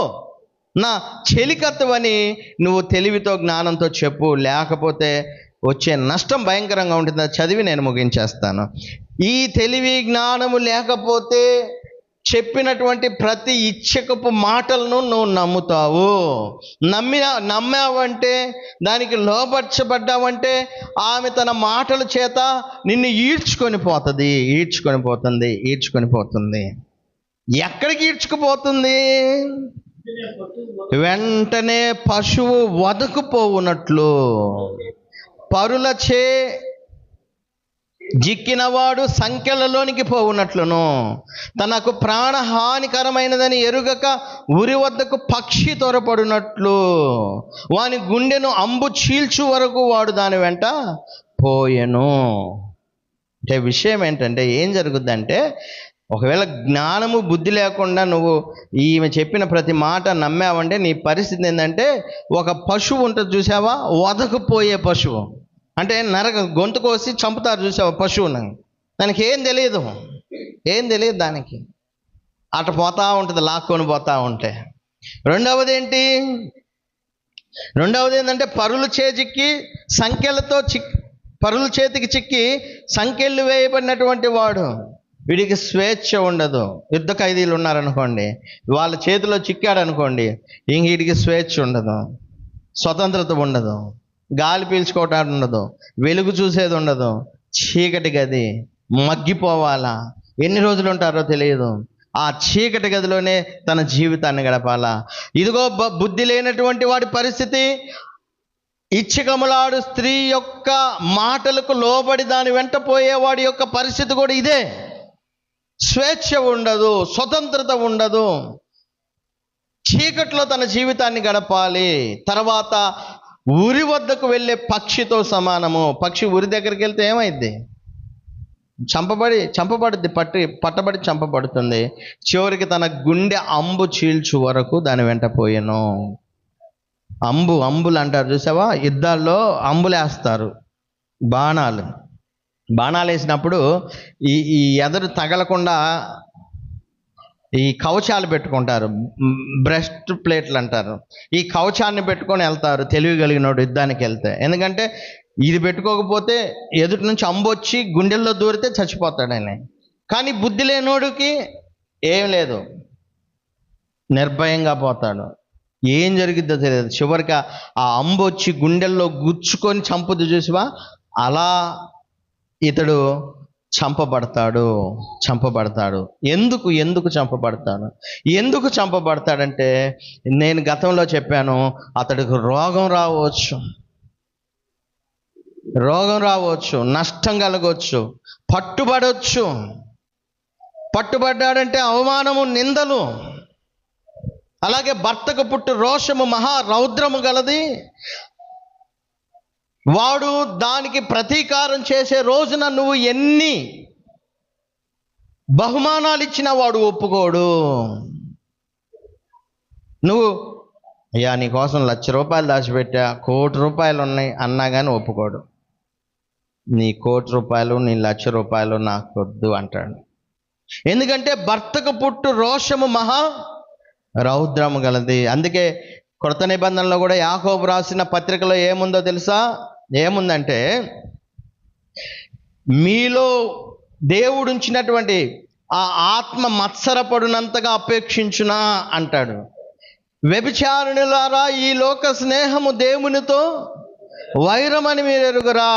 నా చెలికత్తవని నువ్వు తెలివితో జ్ఞానంతో చెప్పు. లేకపోతే వచ్చే నష్టం భయంకరంగా ఉంటుంది. చదివి నేను ముగించేస్తాను. ఈ తెలివి జ్ఞానము లేకపోతే చెప్పినటువంటి ప్రతి ఇచ్చకపు మాటలను నువ్వు నమ్ముతావు. నమ్మావంటే, దానికి లోపరచబడ్డావంటే ఆమె తన మాటల చేత నిన్ను ఈడ్చుకొని పోతుంది. ఎక్కడికి ఈడ్చుకుపోతుంది? వెంటనే పశువు వదకుపోవునట్లు, పరులచే జిక్కినవాడు సంకెళ్ళలోనికి పోవునట్లును, తనకు ప్రాణహానికరమైనదని ఎరుగక ఉరి వద్దకు పక్షి త్వరపడినట్లు, వాని గుండెను అంబు చీల్చు వరకు వాడు దాని వెంట పోయెను. అంటే విషయం ఏంటంటే, ఏం జరుగుద్దంటే, ఒకవేళ జ్ఞానము బుద్ధి లేకుండా నువ్వు ఈమె చెప్పిన ప్రతి మాట నమ్మావంటే నీ పరిస్థితి ఏంటంటే, ఒక పశువు ఉంటుంది చూసావా, వదకుపోయే పశువు. అంటే గొంతు కోసి చంపుతారు చూసావా పశువుని, దానికి ఏం తెలియదు దానికి, అట పోతా ఉంటుంది, లాక్కొని పోతా ఉంటే. రెండవది ఏంటంటే, పరుల చేతికి చిక్కి సంకెళ్ళు వేయబడినటువంటి వాడు, వీడికి స్వేచ్ఛ ఉండదు. యుద్ధ ఖైదీలు ఉన్నారనుకోండి, వాళ్ళ చేతిలో చిక్కాడు అనుకోండి, ఇంక వీడికి స్వేచ్ఛ ఉండదు, స్వతంత్రత ఉండదు, గాలి పీల్చుకోవటానికి ఉండదు, వెలుగు చూసేది ఉండదు, చీకటి గది, మగ్గిపోవాలా, ఎన్ని రోజులు ఉంటారో తెలియదు, ఆ చీకటి గదిలోనే తన జీవితాన్ని గడపాలా. ఇదిగో బుద్ధి లేనటువంటి వాడి పరిస్థితి, ఇచ్చకములాడు స్త్రీ యొక్క మాటలకు లోబడి దాని వెంట పోయేవాడి యొక్క పరిస్థితి కూడా ఇదే. స్వేచ్ఛ ఉండదు, స్వతంత్రత ఉండదు, చీకట్లో తన జీవితాన్ని గడపాలి. తర్వాత ఉరి వద్దకు వెళ్ళే పక్షితో సమానము. పక్షి ఉరి దగ్గరికి వెళ్తే ఏమైంది? చంపబడుద్ది, పట్టబడి చంపబడుతుంది. చివరికి తన గుండె అంబు చీల్చు వరకు దాని వెంట పోయెను. అంబులు అంటారు చూసావా, యుద్ధాల్లో అంబులేస్తారు, బాణాలు వేసినప్పుడు ఈ ఎదరు తగలకుండా ఈ కవచాలు పెట్టుకుంటారు, బ్రెస్ట్ ప్లేట్లు అంటారు. ఈ కవచాన్ని పెట్టుకొని వెళ్తారు తెలివి కలిగినోడు యుద్ధానికి వెళ్తే. ఎందుకంటే ఇది పెట్టుకోకపోతే ఎదుటి నుంచి అంబొచ్చి గుండెల్లో దూరితే చచ్చిపోతాడు ఆయన. కానీ బుద్ధి లేనోడికి ఏం లేదు, నిర్భయంగా పోతాడు. ఏం జరిగిద్దో తెలియదు. చివరికి ఆ అంబొచ్చి గుండెల్లో గుచ్చుకొని చంపుద్ది చూసివా, అలా ఇతడు చంపబడతాడు. ఎందుకు చంపబడతాడంటే, నేను గతంలో చెప్పాను, అతడికి రోగం రావచ్చు, నష్టం కలగవచ్చు, పట్టుబడవచ్చు. పట్టుబడ్డాడంటే అవమానము, నిందలు. అలాగే భర్తకు పుట్టు రోషము మహా రౌద్రము గలది, వాడు దానికి ప్రతీకారం చేసే రోజున నువ్వు ఎన్ని బహుమానాలు ఇచ్చినా వాడు ఒప్పుకోడు. నువ్వు అయ్యా నీ కోసం ₹1,00,000 దాచిపెట్టా, ₹1,00,00,000 ఉన్నాయి అన్నా కానీ ఒప్పుకోడు. నీ ₹1,00,00,000 నీ ₹1,00,000 నాకు వద్దు అంటాడు. ఎందుకంటే భర్తకు పుట్టు రోషము మహా రౌద్రము గలది. అందుకే కొత్త నిబంధనలో కూడా యాకోబు రాసిన పత్రికలో ఏముందో తెలుసా? ఏముందంటే, మీలో దేవుడు ఉంచినటువంటి ఆ ఆత్మ మత్సరపడునంతగా అపేక్షించునా అంటాడు. వ్యభిచారిణులారా, ఈ లోక స్నేహము దేవునితో వైరమని మీరు ఎరుగురా.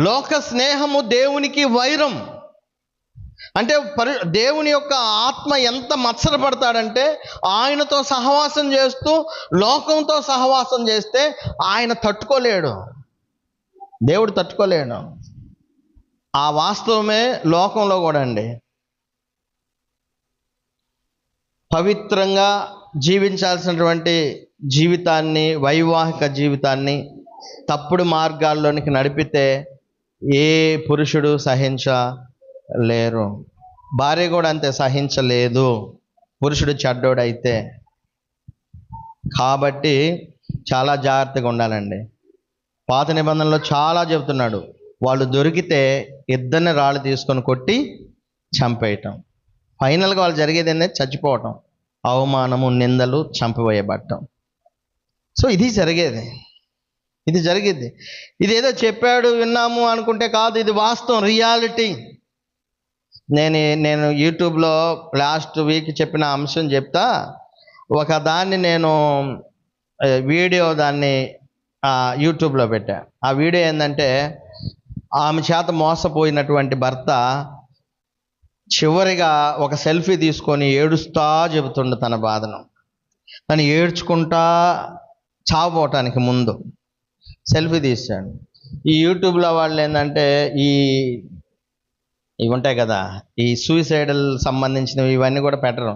లోక స్నేహము దేవునికి వైరం. అంటే దేవుని యొక్క ఆత్మ ఎంత మత్సరపడతాడంటే, ఆయనతో సహవాసం చేస్తూ లోకంతో సహవాసం చేస్తే ఆయన తట్టుకోలేడు, దేవుడు తట్టుకోలేడు. ఆ వాస్తవమే లోకంలో కూడా అండి. పవిత్రంగా జీవించాల్సినటువంటి జీవితాన్ని, వైవాహిక జీవితాన్ని తప్పుడు మార్గాల్లోనికి నడిపితే ఏ పురుషుడు సహించలేరు. భార్య కూడా అంతే, సహించలేదు పురుషుడు చెడ్డోడైతే. కాబట్టి చాలా జాగ్రత్తగా ఉండాలండి. పాత నిబంధనలో చాలా చెబుతున్నాడు, వాళ్ళు దొరికితే ఇద్దరిని రాళ్ళు తీసుకొని కొట్టి చంపేయటం. ఫైనల్గా వాళ్ళు జరిగేది ఏంటంటే చచ్చిపోవటం, అవమానము, నిందలు, చంపివేయబడటం. సో ఇది జరిగేది. ఇది ఏదో చెప్పాడు విన్నాము అనుకుంటే కాదు, ఇది వాస్తవం, రియాలిటీ. నేను యూట్యూబ్లో లాస్ట్ వీక్ చెప్పిన అంశం చెప్తా. ఒక దాన్ని నేను వీడియో దాన్ని యూట్యూబ్లో పెట్టా. ఆ వీడియో ఏంటంటే, ఆమె చేత మోసపోయినటువంటి భర్త చివరిగా ఒక సెల్ఫీ తీసుకొని ఏడుస్తా చెబుతుండు తన బాధను. తను ఏడ్చుకుంటా చావపోవటానికి ముందు సెల్ఫీ తీశాడు. ఈ యూట్యూబ్లో వాళ్ళు ఏంటంటే ఇవి ఉంటాయి కదా, ఈ సూసైడల్ సంబంధించినవి ఇవన్నీ కూడా పెట్టరు.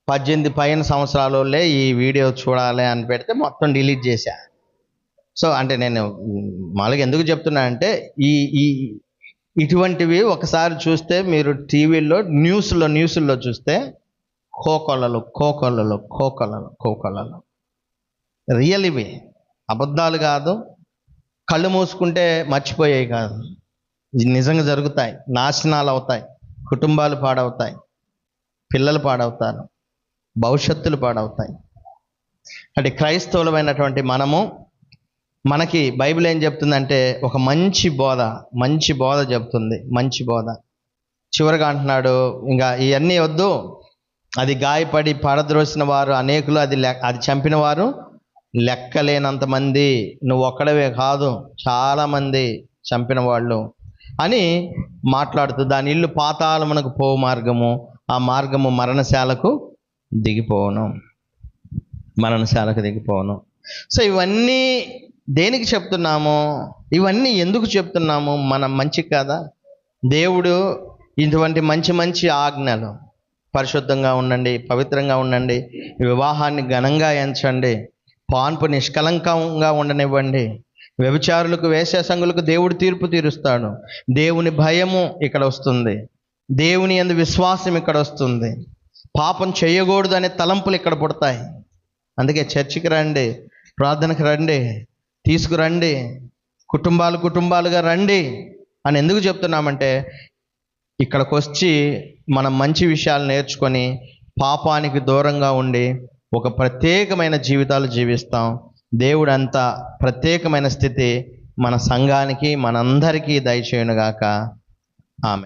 18 పైన సంవత్సరాలే ఈ వీడియో చూడాలి అని పెడితే మొత్తం డిలీట్ చేశా. సో అంటే నేను మామూలుగా ఎందుకు చెప్తున్నా అంటే, ఇటువంటివి ఒకసారి చూస్తే మీరు టీవీల్లో న్యూస్లో చూస్తే కోకొల్లలు రియల్, ఇవి అబద్ధాలు కాదు, కళ్ళు మూసుకుంటే మర్చిపోయాయి కాదు, నిజంగా జరుగుతాయి. నాశనాలు అవుతాయి, కుటుంబాలు పాడవుతాయి, పిల్లలు పాడవుతారు, భవిష్యత్తులు పాడవుతాయి. అంటే క్రైస్తవులమైనటువంటి మనకి బైబిల్ ఏం చెప్తుందంటే, ఒక మంచి బోధ చెప్తుంది. మంచి బోధ చివరిగా అంటున్నాడు, ఇంకా ఇవన్నీ వద్దు, అది గాయపడి పడద్రోసిన వారు అనేకులు, అది చంపిన వారు లెక్కలేనంత మంది, నువ్వు ఒక్కడవే కాదు చాలామంది చంపిన వాళ్ళు అని మాట్లాడుతూ, దాని ఇల్లు పాతాళమునకు పోవు మార్గము, ఆ మార్గము మరణశాలకు దిగిపోవును. సో ఇవన్నీ దేనికి చెప్తున్నాము? ఇవన్నీ ఎందుకు చెప్తున్నాము? మనం మంచి కదా. దేవుడు ఇటువంటి మంచి ఆజ్ఞలు, పరిశుద్ధంగా ఉండండి, పవిత్రంగా ఉండండి, వివాహాన్ని ఘనంగా ఎంచండి, పాన్పు నిష్కలంకంగా ఉండనివ్వండి, వ్యభిచారులకు, వేశ్యాసంగులకు దేవుడు తీర్పు తీరుస్తాడు, దేవుని భయము ఇక్కడ వస్తుంది, దేవుని యందు విశ్వాసం ఇక్కడ వస్తుంది, పాపం చేయకూడదు అనే తలంపులు ఇక్కడ పుడతాయి. అందుకే చర్చికి రండి, ప్రార్థనకు రండి, తీసుకురండి, కుటుంబాలుగా రండి అని ఎందుకు చెప్తున్నామంటే, ఇక్కడికి వచ్చి మనం మంచి విషయాలు నేర్చుకొని పాపానికి దూరంగా ఉండి ఒక ప్రత్యేకమైన జీవితాలు జీవిస్తాం. దేవుడు అంత ప్రత్యేకమైన స్థితి మన సంఘానికి, మనందరికీ దయచేయునుగాక. ఆమెన్.